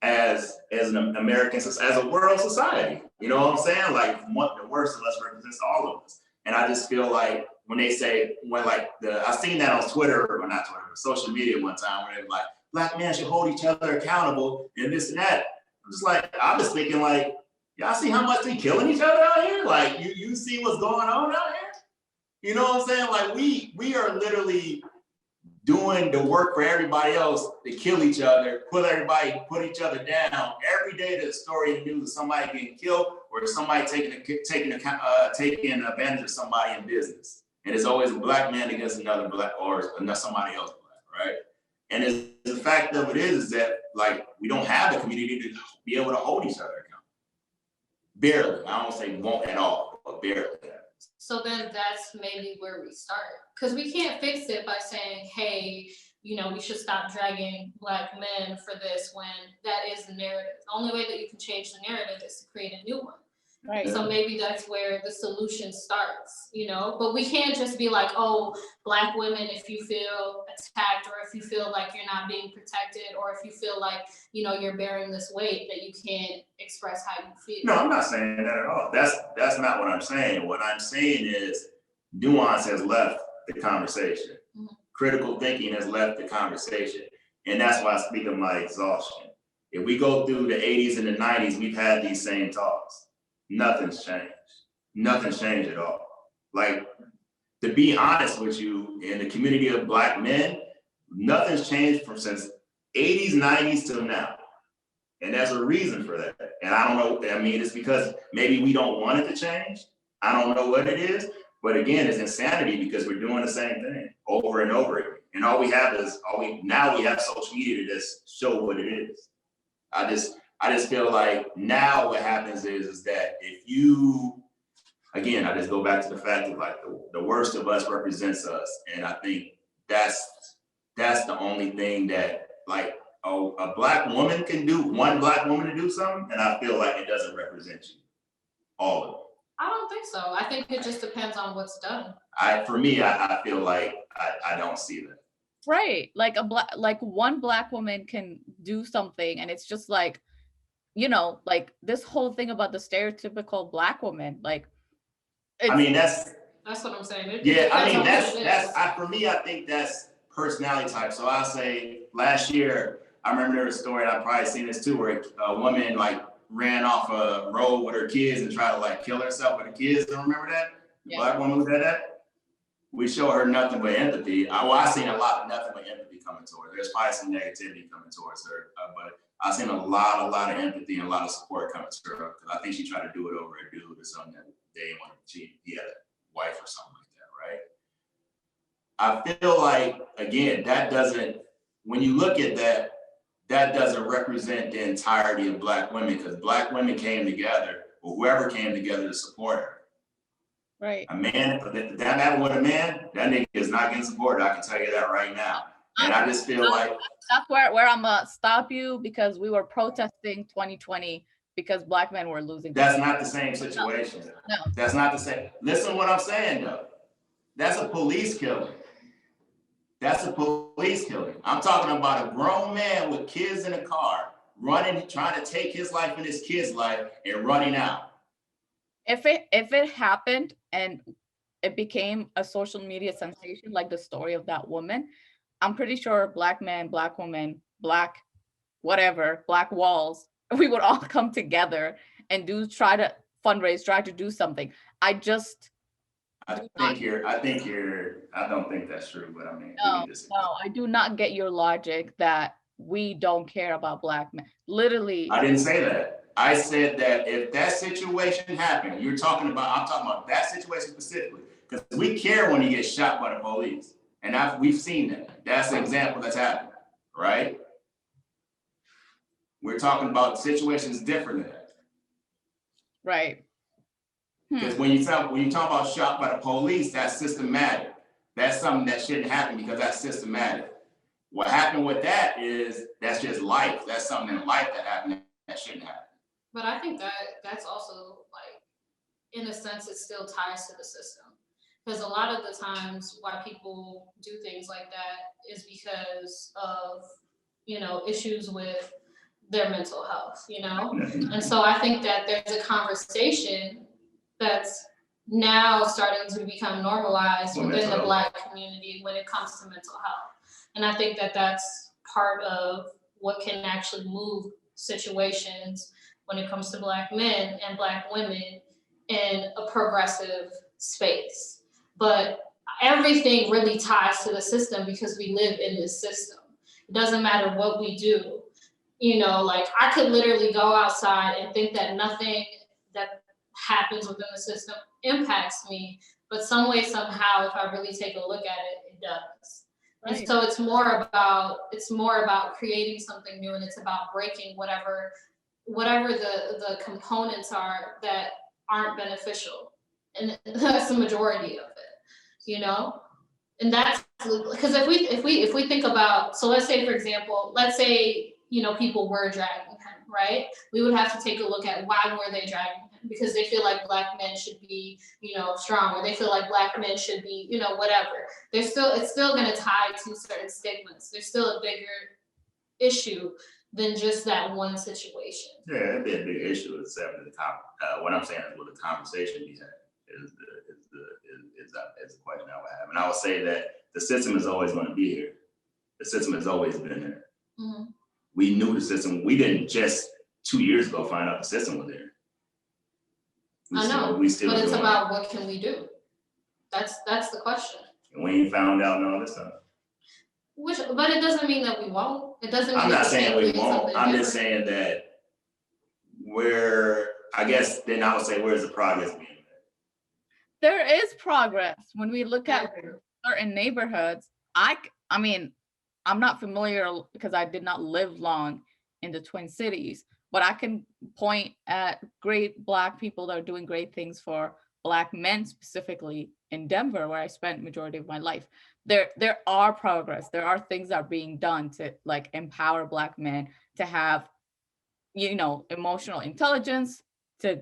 as an American, as a world society, you know what I'm saying? Like, the worst of us represents all of us. And I just feel like when they say, I seen that on Twitter, or not Twitter, but social media one time, where they were like, black men should hold each other accountable and this and that. I'm just like, I was thinking, like, y'all see how much we killing each other out here? Like, you see what's going on out here? You know what I'm saying? Like, we are literally doing the work for everybody else to kill each other, put each other down. Every day there's a story in the news of somebody getting killed or somebody taking advantage of somebody in business. And it's always a black man against another black, or somebody else black, right? And the fact of it is that, like, we don't have the community to be able to hold each other accountable. Barely. I don't say won't at all, but barely. So then that's maybe where we start. Because we can't fix it by saying, hey, you know, we should stop dragging black men for this, when that is the narrative. The only way that you can change the narrative is to create a new one. Right. So maybe that's where the solution starts, you know? But we can't just be like, oh, black women, if you feel attacked, or if you feel like you're not being protected, or if you feel like, you know, you're bearing this weight, that you can't express how you feel. No, I'm not saying that at all. That's not what I'm saying. What I'm saying is nuance has left the conversation. Mm-hmm. Critical thinking has left the conversation. And that's why I speak of my exhaustion. If we go through the 80s and the 90s, we've had these same talks. Nothing's changed. Nothing's changed at all. Like, to be honest with you, in the community of black men, Nothing's changed from since 80s, 90s till now. And there's a reason for that. And I don't know, I mean, it's because maybe we don't want it to change. I don't know what it is. But again, it's insanity because we're doing the same thing over and over again. And all we have is, now we have social media to just show what it is. I just feel like now what happens is that if you, again, I just go back to the fact that like the worst of us represents us. And I think that's the only thing that like a black woman can do, one black woman to do something, and I feel like it doesn't represent you, all of it. I don't think so. I think it just depends on what's done. For me, I feel like I don't see that. Right. Like one black woman can do something and it's just like, you know, like this whole thing about the stereotypical black woman, like I mean, that's what I'm saying. Yeah, I mean, for me, I think that's personality type. So I'll say last year, I remember there was a story, I've probably seen this too, where a woman like ran off a road with her kids and tried to like kill herself with the kids. Do you remember that? The black woman who did that? We show her nothing but empathy. I seen a lot of nothing but empathy coming towards her. There's probably some negativity coming towards her, but I've seen a lot of empathy and a lot of support coming to her, because I think she tried to do it over a dude or something that they didn't want to cheat. He had a wife or something like that, right? I feel like, again, that doesn't, when you look at that, that doesn't represent the entirety of black women, because black women came together, or whoever came together to support her. right. A man, that happened with a man, that nigga is not getting supported. I can tell you that right now. And I just feel like that's where I'm gonna stop you, because we were protesting 2020 because black men were losing. That's not the same situation. No. That's not the same. Listen to what I'm saying though. That's a police killing. That's a police killing. I'm talking about a grown man with kids in a car, running, trying to take his life and his kid's life and running out. If it happened and it became a social media sensation, like the story of that woman, I'm pretty sure black man, black woman, black whatever, black walls, we would all come together and try to fundraise, try to do something. I don't think that's true, but I mean, no, I do not get your logic that we don't care about black men. Literally. I didn't say that. I said that if that situation happened, I'm talking about that situation specifically, because we care when he gets shot by the police. And we've seen that. That's an example that's happened, right? We're talking about situations different than that. Right. Because when you talk about shot by the police, that's systematic. That's something that shouldn't happen because that's systematic. What happened with that is that's just life. That's something in life that happened that shouldn't happen. But I think that's also like, in a sense, it still ties to the system. Because a lot of the times why people do things like that is because of, issues with their mental health, And so I think that there's a conversation that's now starting to become normalized within the Black community when it comes to mental health. And I think that that's part of what can actually move situations when it comes to Black men and Black women in a progressive space. But everything really ties to the system because we live in this system. It doesn't matter what we do. Like I could literally go outside and think that nothing that happens within the system impacts me, but some way, somehow, if I really take a look at it, it does. Right. And so it's more about creating something new, and it's about breaking whatever the components are that aren't beneficial. And that's the majority of it, And that's because if we think about, so let's say, for example, people were dragging him, right? We would have to take a look at why were they dragging him? Because they feel like Black men should be, strong, or they feel like Black men should be, whatever. It's still going to tie to certain stigmas. There's still a bigger issue than just that one situation. Yeah, it'd be a big issue. What I'm saying is, what the conversation be had is the question I would have, and I would say that the system is always going to be here. The system has always been there. Mm-hmm. We knew the system. We didn't just 2 years ago find out the system was there. I know, but it's about what can we do. That's the question. And we ain't found out none of this stuff. But it doesn't mean that we won't. It doesn't mean I'm that not saying we can't create won't, something I'm just different. saying that I guess then I would say, where's the progress being made? There is progress when we look at certain neighborhoods. I mean, I'm not familiar because I did not live long in the Twin Cities, but I can point at great Black people that are doing great things for Black men, specifically in Denver, where I spent majority of my life. There are progress. There are things that are being done to like empower Black men to have, emotional intelligence, to,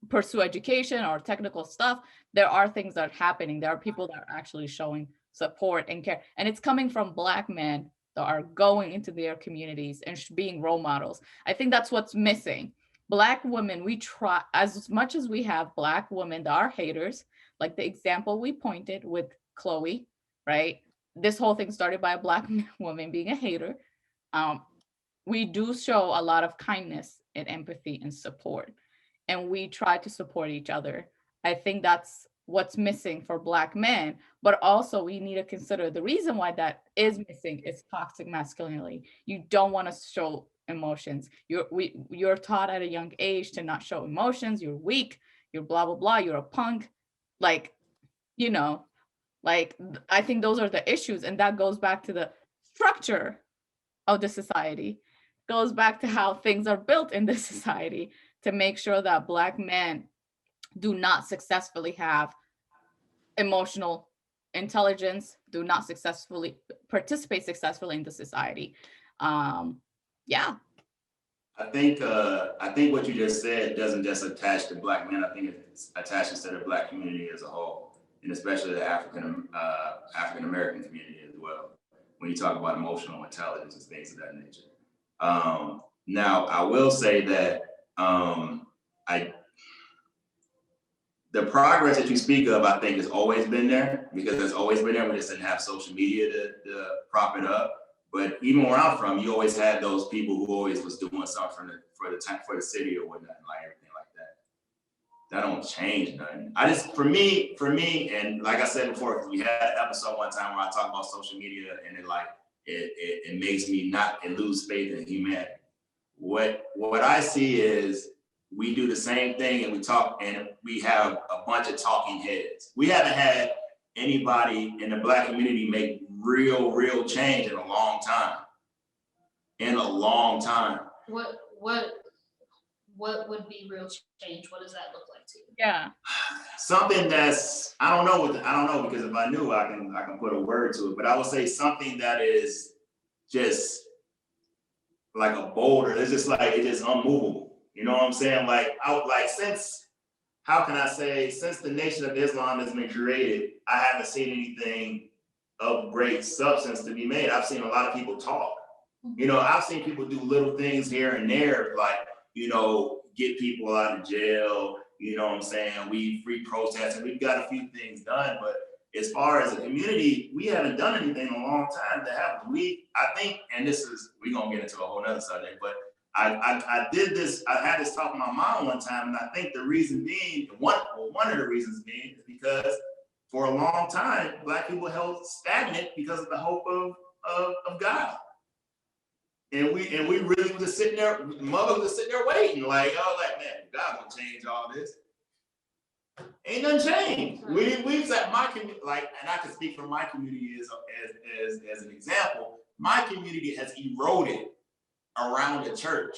pursue education or technical stuff. There are things that are happening. There are people that are actually showing support and care, and it's coming from Black men that are going into their communities and being role models. I think that's what's missing. Black women, we try as much as we have Black women that are haters, like the example we pointed with Chloe, right? This whole thing started by a Black woman being a hater. We do show a lot of kindness and empathy and support, and we try to support each other. I think that's what's missing for Black men, but also we need to consider the reason why that is missing is toxic masculinity. You don't want to show emotions. You're taught at a young age to not show emotions. You're weak. You're blah blah blah. You're a punk. Like, you know, I think those are the issues, and that goes back to the structure of the society, goes back to how things are built in this society to make sure that Black men do not successfully have emotional intelligence, do not successfully participate successfully in the society. Yeah. I think what you just said doesn't just attach to Black men. I think it attaches to the Black community as a whole, and especially the African American community as well. When you talk about emotional intelligence and things of that nature. Now, I will say that the progress that you speak of, I think, has always been there, because it's always been there. We just didn't have social media to prop it up. But even where I'm from, you always had those people who always was doing something for the city or whatnot, like everything like that. That don't change nothing. For me, and like I said before, because we had an episode one time where I talked about social media, and it makes me lose faith in humanity. What I see is we do the same thing, and we talk, and we have a bunch of talking heads. We haven't had anybody in the Black community make real change in a long time. What would be real change? What does that look like to you? Yeah. Something that's, I don't know, because if I knew, I can put a word to it, but I would say something that is just like a boulder. It's just unmovable. You know what I'm saying? Since the Nation of Islam has been created, I haven't seen anything of great substance to be made. I've seen a lot of people talk. I've seen people do little things here and there, like, get people out of jail. You know what I'm saying? We free protesting. We've got a few things done, but as far as a community, we haven't done anything in a long time to have. I think, and we're gonna get into a whole nother subject, but I had this talk with my mom one time, and I think the reason being, one of the reasons being, is because for a long time, Black people held stagnant because of the hope of God. And we really were just sitting there, mother was sitting there waiting, man, God gonna change all this. Ain't nothing changed. We've said my community, and I can speak for my community as an example. My community has eroded around the church.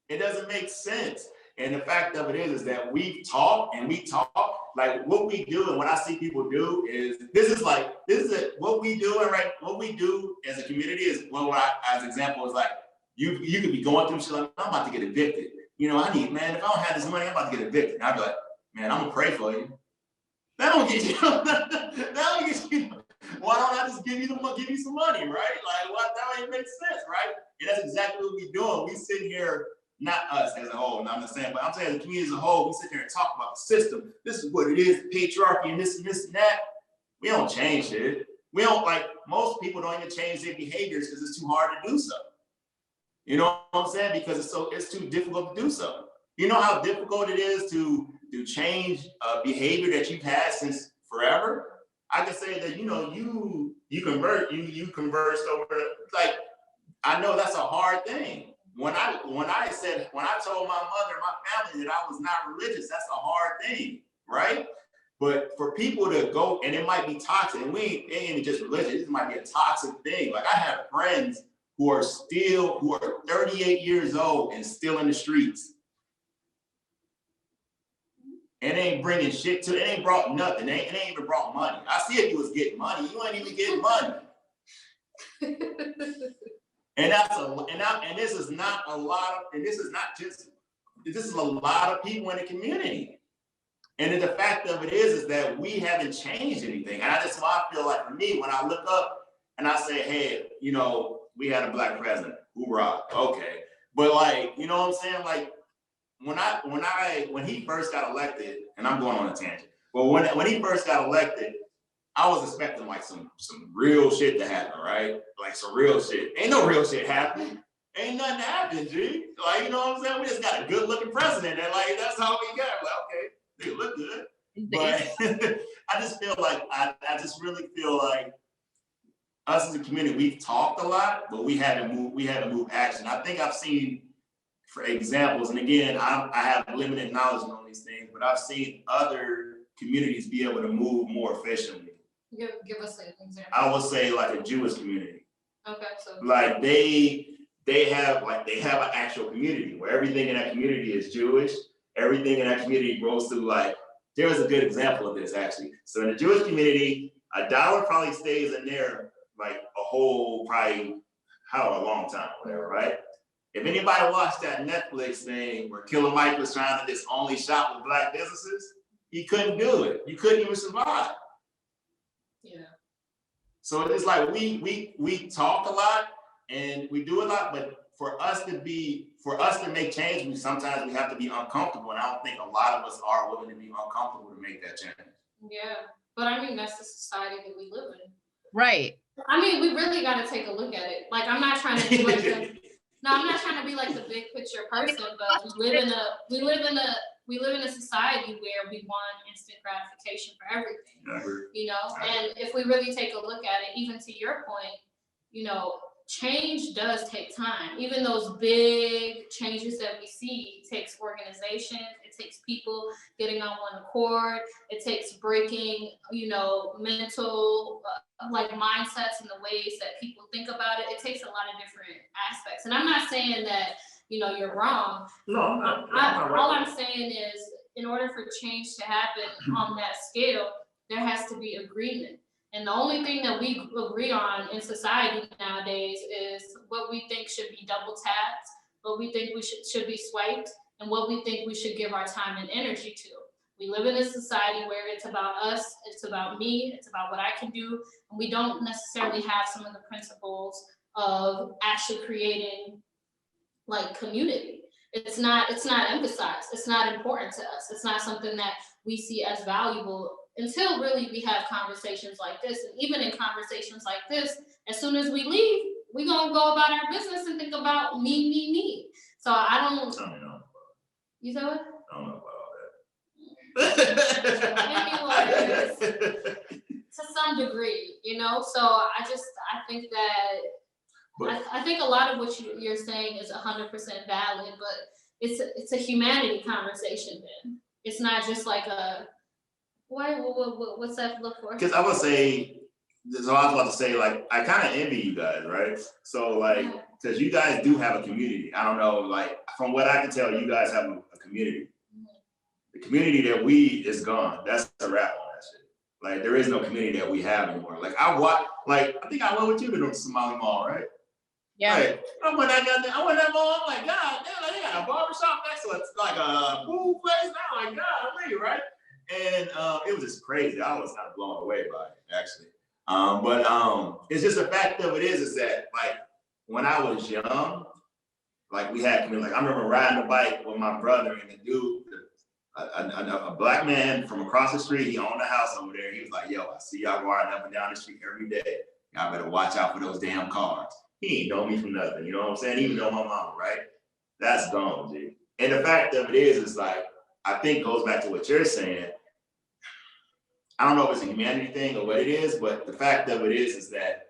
It doesn't make sense. And the fact of it is that we talk, like what we do, and what I see people do is what we do, and what we do as a community is, as example, is like you could be going through shit, like, I'm about to get evicted. If I don't have this money, I'm about to get evicted. And I'd be like, man, I'm gonna pray for you. That don't get you. Why don't I just give you some money, right? That don't even make sense, right? And that's exactly what we're doing. We sit here, not us as a whole, not I'm just saying, but I'm saying the community as a whole, we sit here and talk about the system. This is what it is, patriarchy, and this and that. We don't change shit. We don't, most people don't even change their behaviors because it's too hard to do so. You know what I'm saying? Because it's too difficult to do so. You know how difficult it is to change a behavior that you've had since forever? I can say that, you know, you conversed over, like, I know that's a hard thing. When I told my mother and my family that I was not religious, that's a hard thing, right? But for people to go, and it might be toxic, and it ain't even just religion, this might be a toxic thing. Like, I have friends who are 38 years old and still in the streets. And they ain't bringing shit to it, ain't brought nothing, it ain't even brought money. I see if you was getting money, you ain't even getting money. And this is not a lot of, and this is a lot of people in the community. And the fact of it is that we haven't changed anything. And that's why I feel like, for me, when I look up and I say, hey, you know, we had a black president, hoorah, okay. But, like, you know what I'm saying? Like, when he first got elected, and I'm going on a tangent, but when he first got elected, I was expecting like some real shit to happen, right? Like some real shit. Ain't no real shit happening. Ain't nothing happening, G. Like, you know what I'm saying? We just got a good looking president, and like that's how we got. Like, okay, they look good. But I just feel like I just really feel like us as a community, we've talked a lot, but we haven't moved action. I think I've seen, for examples, and again, I have limited knowledge on these things, but I've seen other communities be able to move more efficiently. Give us an example. I would say like a Jewish community. Okay, so like they have an actual community where everything in that community is Jewish. Everything in that community goes through, like, there was a good example of this actually. So in the Jewish community, $1 probably stays in there like a whole probably a long time, whatever, right? If anybody watched that Netflix thing where Killer Mike was trying to just only shop with black businesses, he couldn't do it. You couldn't even survive. Yeah. So it's like we talk a lot and we do a lot, but for us to make change, sometimes we have to be uncomfortable. And I don't think a lot of us are willing to be uncomfortable to make that change. Yeah, but I mean, that's the society that we live in. Right. I mean, we really got to take a look at it. Like, I'm not trying to be like I'm not trying to be like the big picture person, but we live in a society where we want instant gratification for everything. Never. You know, and if we really take a look at it, even to your point, you know, change does take time. Even those big changes that we see takes organization. It takes people getting on one accord. It takes breaking, you know, mental like mindsets and the ways that people think about it. It takes a lot of different aspects. And I'm not saying that, you know, you're wrong. No, I'm not. All I'm saying is, in order for change to happen on that scale, there has to be agreement. And the only thing that we agree on in society nowadays is what we think should be double tapped, what we think we should be swiped, and what we think we should give our time and energy to. We live in a society where it's about us, it's about me, it's about what I can do, and we don't necessarily have some of the principles of actually creating like community. It's not emphasized. It's not important to us. It's not something that we see as valuable until really we have conversations like this. And even in conversations like this, as soon as we leave, we're gonna go about our business and think about me. So I don't know. You said what? I don't know about all that. Anyways, to some degree, you know. So I think that I think a lot of what you're saying is 100% valid, but it's a humanity conversation. Then it's not just like a what's that look for? Because I would say, so I was about to say, like, I kind of envy you guys, right? So, like, because you guys do have a community. I don't know, like, from what I can tell, you guys have a community. The community that is gone. That's a wrap on that shit. Like, there is no community that we have anymore. Like, I think I went with you to the Somali Mall, right? Yeah. Like, I went that mall. I'm like, God damn, like, they got a barbershop next to it, like a food place now. Like, God, right? And it was just crazy. I was kind of blown away by it, actually. But it's just the fact of it is that, like, when I was young, like, we had community. Like, I remember riding a bike with my brother and the dude, a black man from across the street. He owned a house over there. He was like, yo, I see y'all riding up and down the street every day. Y'all better watch out for those damn cars. He ain't know me from nothing. You know what I'm saying? He even know my mama, right? That's gone, G. And the fact of it is like, I think goes back to what you're saying. I don't know if it's a humanity thing or what it is, but the fact of it is that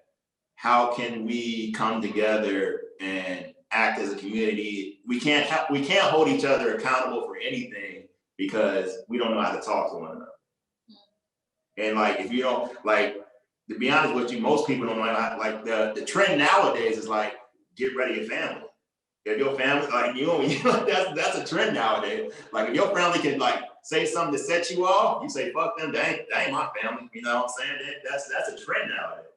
how can we come together and act as a community? We can't hold each other accountable for anything because we don't know how to talk to one another. And like, if you don't, like, to be honest with you, most people don't know how, like, the trend nowadays is like, get rid of your family. If your family, like, that's a trend nowadays. Like, if your family can like say something to set you off, you say, fuck them, that ain't my family. You know what I'm saying? That's a trend nowadays.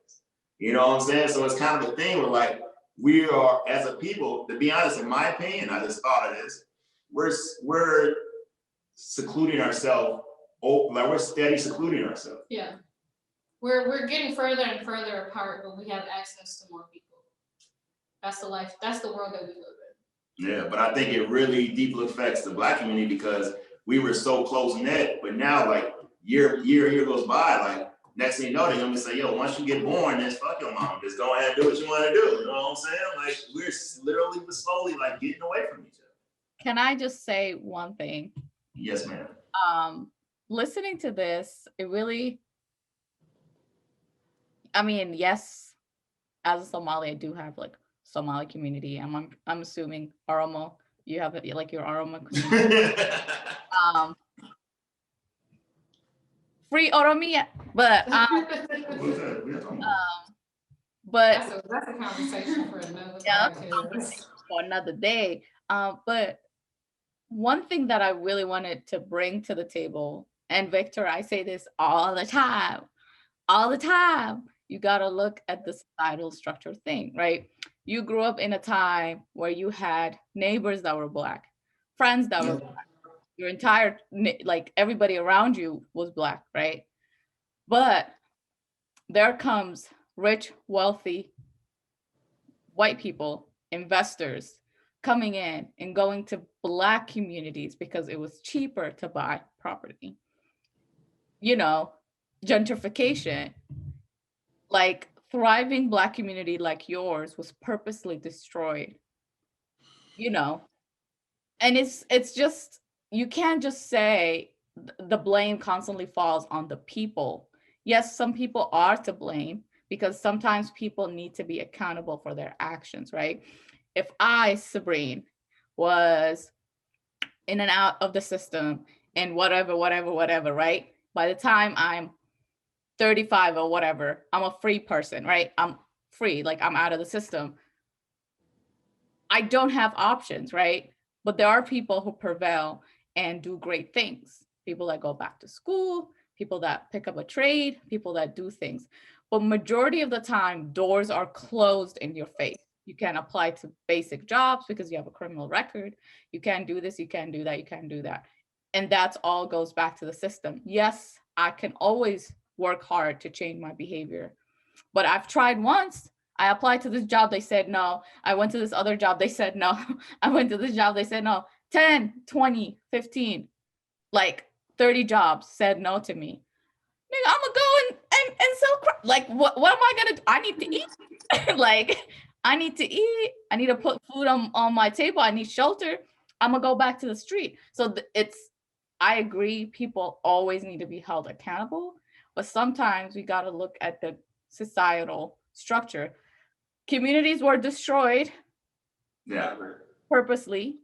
You know what I'm saying? So it's kind of a thing where like, we are, as a people, to be honest, in my opinion, I just thought of this, we're secluding ourselves, like we're steady secluding ourselves. Yeah. We're getting further and further apart, but we have access to more people. That's the life, that's the world that we live in. Yeah, but I think it really deeply affects the Black community because we were so close knit, but now like year goes by, like next thing you know, they're gonna say, yo, once you get born, then fuck your mom. Just go ahead and do what you want to do. You know what I'm saying? Like we're literally slowly like getting away from each other. Can I just say one thing? Yes, ma'am. Listening to this, it really, I mean, yes, as a Somali, I do have like Somali community. I'm assuming Oromo, you have it like your Oromo community. Free Oromia, but That's a conversation for another podcast. For another day. But one thing that I really wanted to bring to the table, and Victor, I say this all the time, you gotta look at the societal structure thing, right? You grew up in a time where you had neighbors that were Black, friends that were Black, your entire, like everybody around you was Black, right? But there comes rich, wealthy, white people, investors coming in and going to Black communities because it was cheaper to buy property. You know, gentrification, like thriving Black community like yours was purposely destroyed, you know, and it's just, you can't just say the blame constantly falls on the people. Yes, some people are to blame because sometimes people need to be accountable for their actions, right? If I, Sabrine, was in and out of the system and whatever, right? By the time I'm 35 or whatever, I'm a free person, right? I'm free, like I'm out of the system. I don't have options, right? But there are people who prevail and do great things. People that go back to school, people that pick up a trade, people that do things. But majority of the time, doors are closed in your face. You can't apply to basic jobs because you have a criminal record. You can't do this, you can't do that, you can't do that. And that's all goes back to the system. Yes, I can always work hard to change my behavior. But I've tried once. I applied to this job, they said no. I went to this other job, they said no. I went to this job, they said no. 10, 20, 15, like 30 jobs said no to me. Nigga, I'm gonna go and sell crap. Like, what am I gonna do? I need to eat. Like, I need to eat. I need to put food on my table. I need shelter. I'm gonna go back to the street. So I agree, people always need to be held accountable, but sometimes we gotta look at the societal structure. Communities were destroyed purposely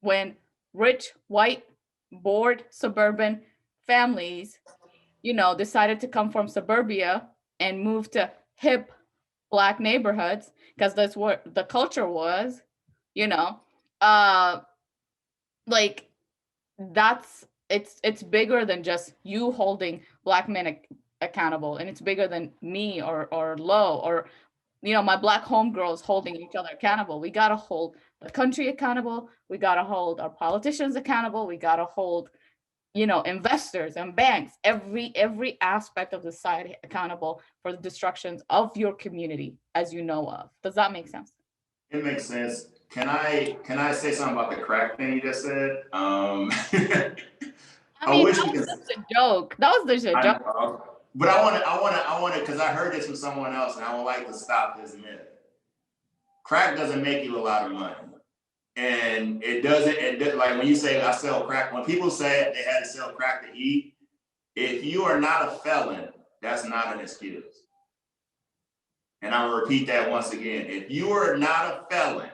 when rich, white, bored, suburban families, decided to come from suburbia and move to hip Black neighborhoods because that's what the culture was, like it's bigger than just you holding Black men accountable, and it's bigger than me or Lo or my Black homegirls holding each other accountable. We gotta hold the country accountable. We gotta hold our politicians accountable. We gotta hold investors and banks, every aspect of the society accountable for the destructions of your community as you know of. Does that make sense? It makes sense. Can I say something about the crack thing you just said? I mean, that was just a joke. That was just a joke. But I want to, because I heard this from someone else, and I would like to stop this myth. Crack doesn't make you a lot of money. And it doesn't, like when you say I sell crack, when people say they had to sell crack to eat, If you are not a felon, that's not an excuse. And I'm gonna repeat that once again. If you are not a felon,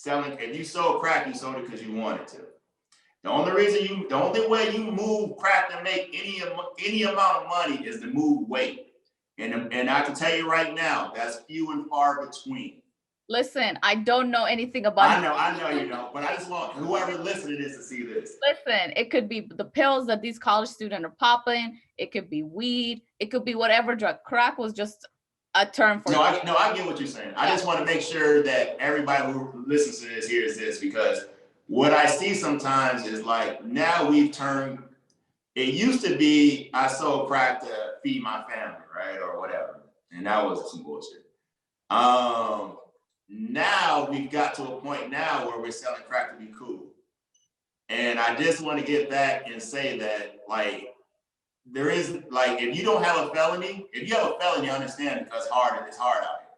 if you sold crack, you sold it because you wanted to. The only way you move crack to make any amount of money is to move weight. And I can tell you right now, that's few and far between. Listen, I don't know anything about I know you don't, but I just want whoever listening to this to see this. Listen, it could be the pills that these college students are popping. It could be weed. It could be whatever drug. Crack was just a term for I get what you're saying. I just want to make sure that everybody who listens to this hears this, because what I see sometimes is like, now we've turned, it used to be I sold crack to feed my family, right? Or whatever. And that was some bullshit. Now we've got to a point now where we're selling crack to be cool. And I just want to get back and say that, like, there is, like, if you don't have a felony, if you have a felony, you understand, because it's hard out here.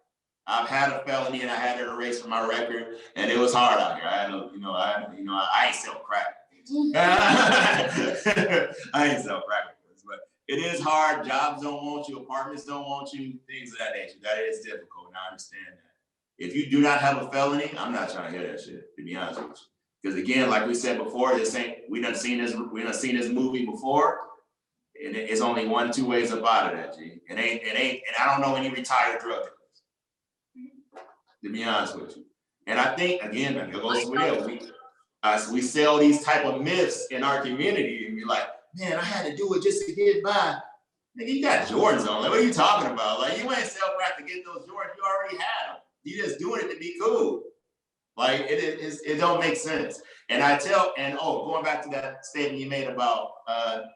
I've had a felony and I had it erased from my record, and it was hard out here. I ain't sell crack. I ain't sell crack, but it is hard. Jobs don't want you, apartments don't want you, things of that nature. That is difficult, and I understand that. If you do not have a felony, I'm not trying to hear that shit, to be honest with you. Because again, like we said before, we done seen this movie before, and it's only 1-2 ways up out of that, G. It ain't, and I don't know any retired drug dealers, to be honest with you. And I think, again, it goes with it. We sell these type of myths in our community, and be like, man, I had to do it just to get by. Nigga, you got Jordans on. Like, what are you talking about? Like, you ain't sell crack to get those Jordans. You already had them. You just doing it to be cool. Like, it don't make sense. And going back to that statement you made about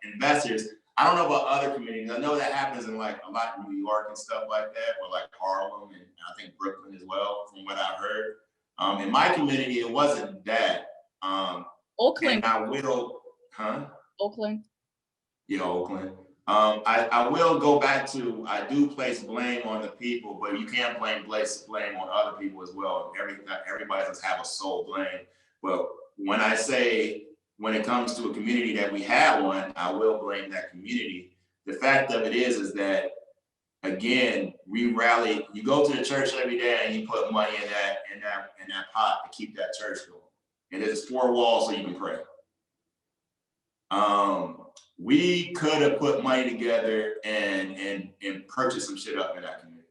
investors, I don't know about other communities. I know that happens in like a lot in New York and stuff like that, or like Harlem and I think Brooklyn as well, from what I've heard. In my community, it wasn't that. Oakland. Oakland? Yeah, Oakland. I will go back to, I do place blame on the people, but you can't place blame on other people as well. Everybody doesn't have a sole blame. But when I say, when it comes to a community that we have one, I will blame that community. The fact of it is that, again, we rally, you go to the church every day and you put money in that pot to keep that church going. And there's 4 walls so you can pray. We could have put money together and purchased some shit up in that community.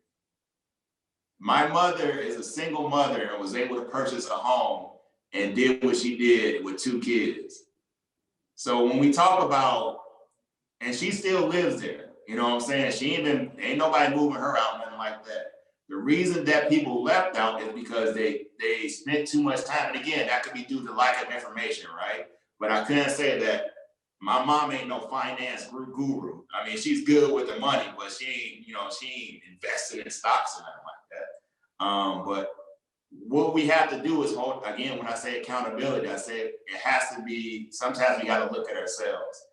My mother is a single mother and was able to purchase a home and did what she did with 2 kids. So when we talk about, and she still lives there, you know what I'm saying? Ain't nobody moving her out, nothing like that. The reason that people left out is because they spent too much time. And again, that could be due to lack of information, right? But I couldn't say that my mom ain't no finance guru. I mean, she's good with the money, but she ain't invested in stocks or nothing like that. But what we have to do is again, when I say accountability, I say it has to be, sometimes we got to look at ourselves.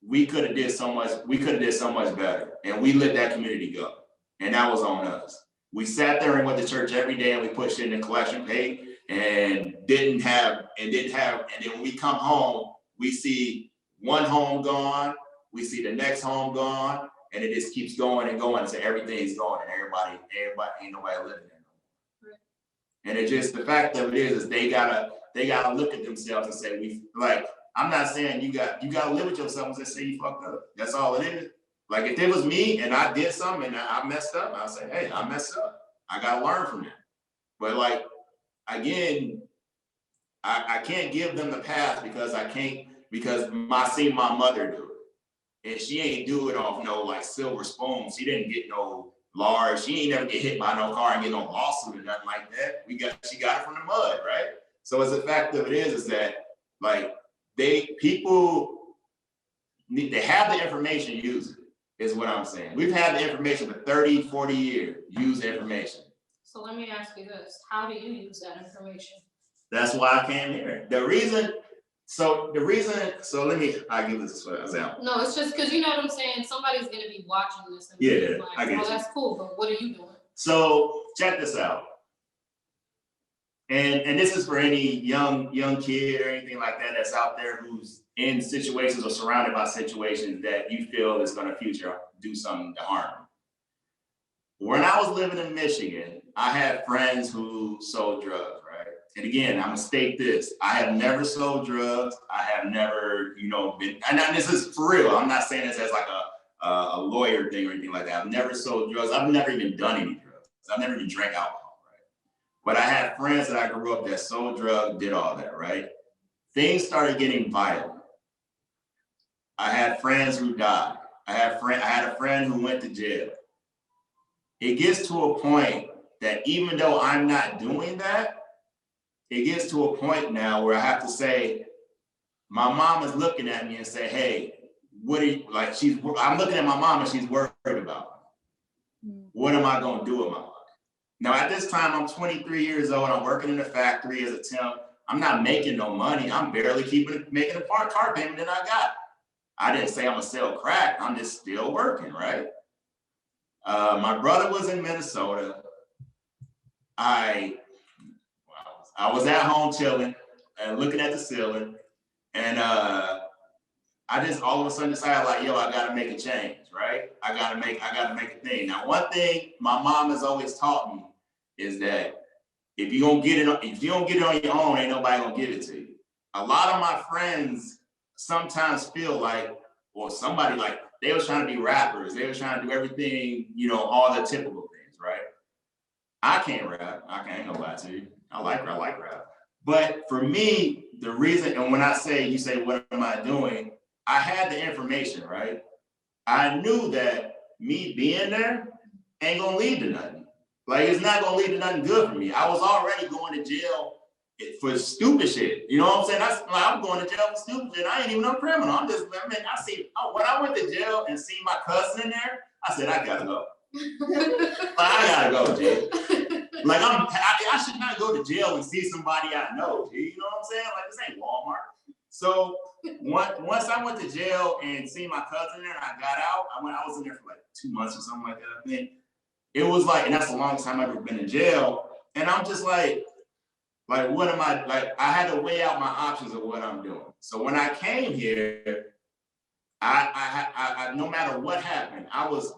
We could have did so much better, and we let that community go. And that was on us. We sat there and went to church every day and we pushed it in the collection plate and didn't have, and then when we come home, we see one home gone, we see the next home gone, and it just keeps going and going. So everything's going, and everybody ain't nobody living there no more. Right. And it just, the fact of it is they gotta look at themselves and say, I'm not saying you gotta live with yourself and just say you fucked up. That's all it is. Like, if it was me and I did something and I messed up, I'll say, hey, I messed up. I gotta learn from that. But like, again, I can't give them the pass because I seen my mother do it. And she ain't do it off no like silver spoon. She didn't get no large, she ain't never get hit by no car and get no lawsuit or nothing like that. She got it from the mud, right? So it's the fact of it is that like people need to have the information, use it, is what I'm saying. We've had the information for 30, 40 years, use the information. So let me ask you this, how do you use that information? That's why I came here. I'll give this an example. No, it's just because you know what I'm saying, somebody's gonna be watching this and being like, oh, that's cool, but what are you doing? So check this out. And this is for any young kid or anything like that that's out there who's in situations or surrounded by situations that you feel is going to future do something to harm you. When I was living in Michigan, I had friends who sold drugs, right? And again, I'm gonna state this: I have never sold drugs. I have never, been. And this is for real. I'm not saying this as like a lawyer thing or anything like that. I've never sold drugs. I've never even done any drugs. I've never even drank alcohol. But I had friends that I grew up that sold drugs, did all that, right? Things started getting violent. I had friends who died. I had a friend who went to jail. It gets to a point that even though I'm not doing that, it gets to a point now where I have to say, my mom is looking at me and say, hey, what are you, like I'm looking at my mom and she's worried about me. What am I gonna do with my life? Now, at this time, I'm 23 years old. I'm working in a factory as a temp. I'm not making no money. I'm barely making a car payment that I got. I didn't say I'm gonna sell crack. I'm just still working, right? My brother was in Minnesota. I was at home chilling and looking at the ceiling, and I just all of a sudden decided like, yo, I gotta make a change, right? I gotta make a thing. Now, one thing my mom has always taught me is that if you don't get it on your own, ain't nobody gonna give it to you. A lot of my friends sometimes feel like, or somebody like they was trying to be rappers, they was trying to do everything, all the typical things, right? I can't rap. I ain't gonna lie to you. I like rap. But for me, the reason, and when you say, what am I doing? I had the information, right? I knew that me being there ain't gonna lead to nothing. Like, it's not gonna lead to nothing good for me. I was already going to jail for stupid shit. You know what I'm saying? I'm going to jail for stupid shit. I ain't even a criminal. When I went to jail and see my cousin in there, I said, I gotta go. I gotta go, G. Like, I should not go to jail and see somebody I know, G. You know what I'm saying? Like, this ain't Walmart. So once I went to jail and see my cousin there and I got out, I was in there for like 2 months or something like that, I think. It was like, and that's the longest time I've ever been in jail. And I'm just like, what am I, like, I had to weigh out my options of what I'm doing. So when I came here, I no matter what happened,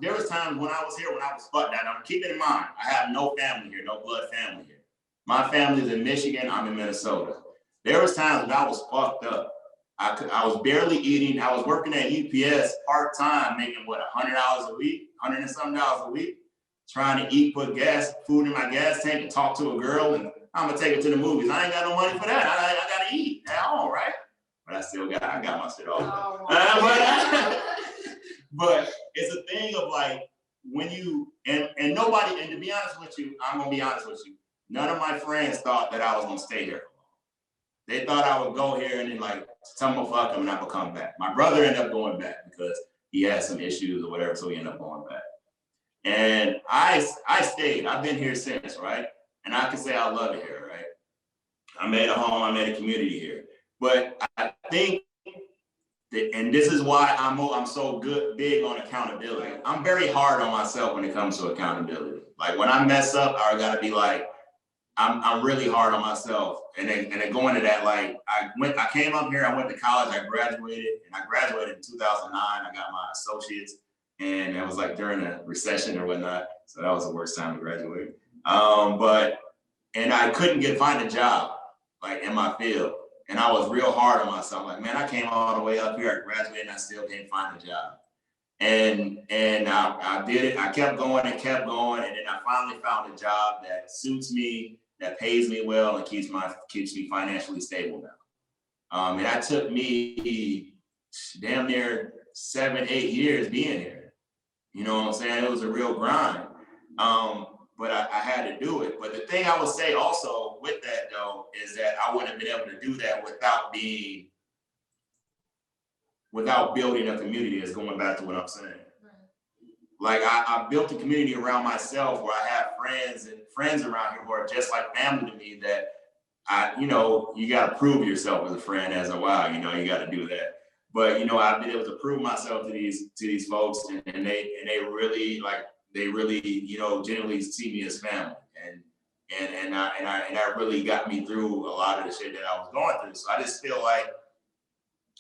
there was times when I was here when I was fucked. Now, keep it in mind, I have no family here, no blood family here. My family's in Michigan, I'm in Minnesota. There was times when I was fucked up. I was barely eating. I was working at UPS part-time, making what, $100 a week, $100 and something a week, trying to eat, put food in my gas tank and talk to a girl, and I'm gonna take her to the movies. I ain't got no money for that. I gotta eat at home, right? But I got my shit off. But it's a thing of like, when you, and nobody, and to be honest with you, I'm gonna be honest with you, none of my friends thought that I was gonna stay here. They thought I would go here and then like, someone fuck him and I would come back. My brother ended up going back because he had some issues or whatever, so he ended up going back. And I stayed. I've been here since, right? And I can say I love it here, right? I made a home, I made a community here. But I think that, and this is why I'm so big on accountability. I'm very hard on myself when it comes to accountability. Like, when I mess up, I gotta be like, I'm really hard on myself. And then going to that, like, I came up here, I went to college, I graduated in 2009. I got my associates, and that was like during a recession or whatnot. So that was the worst time to graduate. And I couldn't find a job, like, in my field. And I was real hard on myself. Like, man, I came all the way up here, I graduated, and I still can't find a job. And I did it. I kept going, and then I finally found a job that suits me, that pays me well, and keeps me financially stable now. And that took me damn near 7-8 years being here. You know what I'm saying? It was a real grind. But I had to do it. But the thing I would say also with that, though, is that I wouldn't have been able to do that without building a community. Is going back to what I'm saying. Like, I built a community around myself where I have friends around here who are just like family to me, that you got to prove yourself as a friend as a while, you got to do that. But, I've been able to prove myself to these folks, and they really, genuinely see me as family. and that really got me through a lot of the shit that I was going through. So I just feel like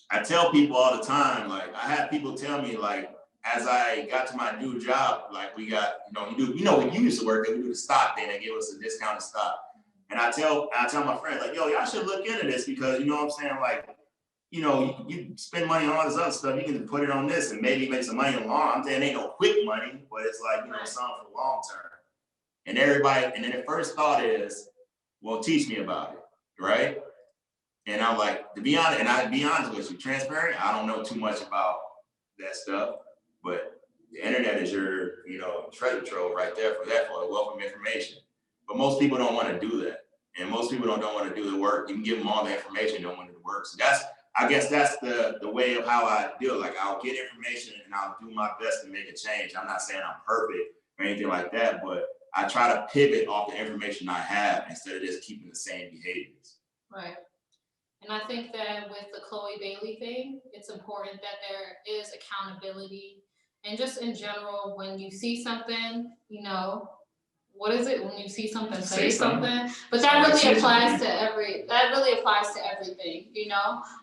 I tell people all the time, like I have people tell me like, as I got to my new job, like we got, when you used to work, we do the stock thing, they give us a discounted stock. And I tell my friends, like, yo, y'all should look into this because, you know what I'm saying? Like, you spend money on all this other stuff, you can put it on this and maybe make some money in the long. I'm saying it ain't no quick money, but it's like, something for the long term. And then the first thought is, well, teach me about it, right? And I'm like, to be honest with you, transparent, I don't know too much about that stuff, but the internet is your, treasure trove right there for a wealth of information. But most people don't want to do that. And most people don't want to do the work. You can give them all the information, don't want to do the work. So I guess that's the way of how I deal. Like I'll get information and I'll do my best to make a change. I'm not saying I'm perfect or anything like that, but I try to pivot off the information I have instead of just keeping the same behaviors. Right. And I think that with the Chloe Bailey thing, it's important that there is accountability. And just in general, when you see something, what is it? When you see something, say something. But that really applies to everything,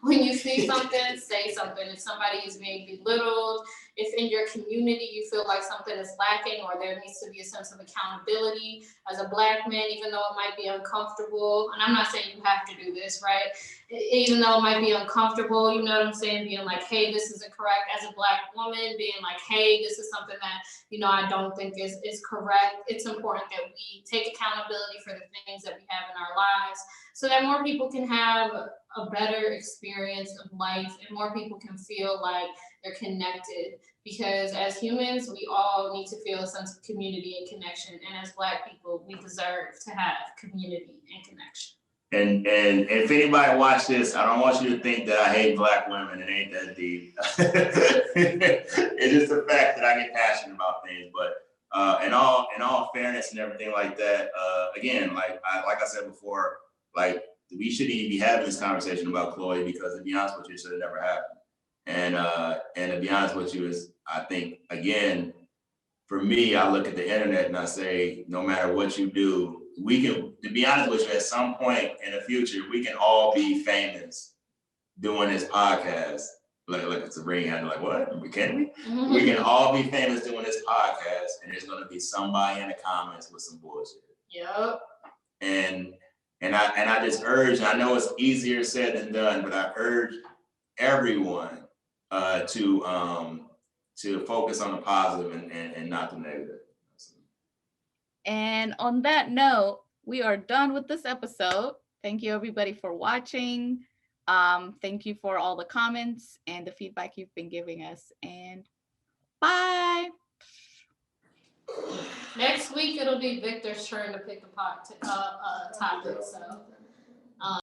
When you see something, say something. If somebody is being belittled, if in your community you feel like something is lacking or there needs to be a sense of accountability as a Black man, even though it might be uncomfortable, and I'm not saying you have to do this, right? Even though it might be uncomfortable, you know what I'm saying? Being like, hey, this isn't correct. As a Black woman, being like, hey, this is something that, I don't think is correct. It's important that we take accountability for the things that we have in our lives so that more people can have a better experience of life and more people can feel like they're connected. Because as humans, we all need to feel a sense of community and connection. And as Black people, we deserve to have community and connection. And if anybody watch this, I don't want you to think that I hate Black women. It ain't that deep. It's just the fact that I get passionate about things. But in all fairness and everything like that, again, like I said before, like we shouldn't even be having this conversation about Chloe because to be honest with you, it should have never happened. And to be honest with you, is I think again, for me, I look at the internet and I say, no matter what you do, we can, to be honest with you, at some point in the future, we can all be famous doing this podcast. Like it's a ring hand, like what? Can we? Mm-hmm. We can all be famous doing this podcast, and there's gonna be somebody in the comments with some bullshit. Yep. And I just urge, I know it's easier said than done, but I urge everyone to focus on the positive and not the negative. And on that note, we are done with this episode. Thank you everybody for watching. Thank you for all the comments and the feedback you've been giving us. And bye. Next week, it'll be Victor's turn to pick a topic, so.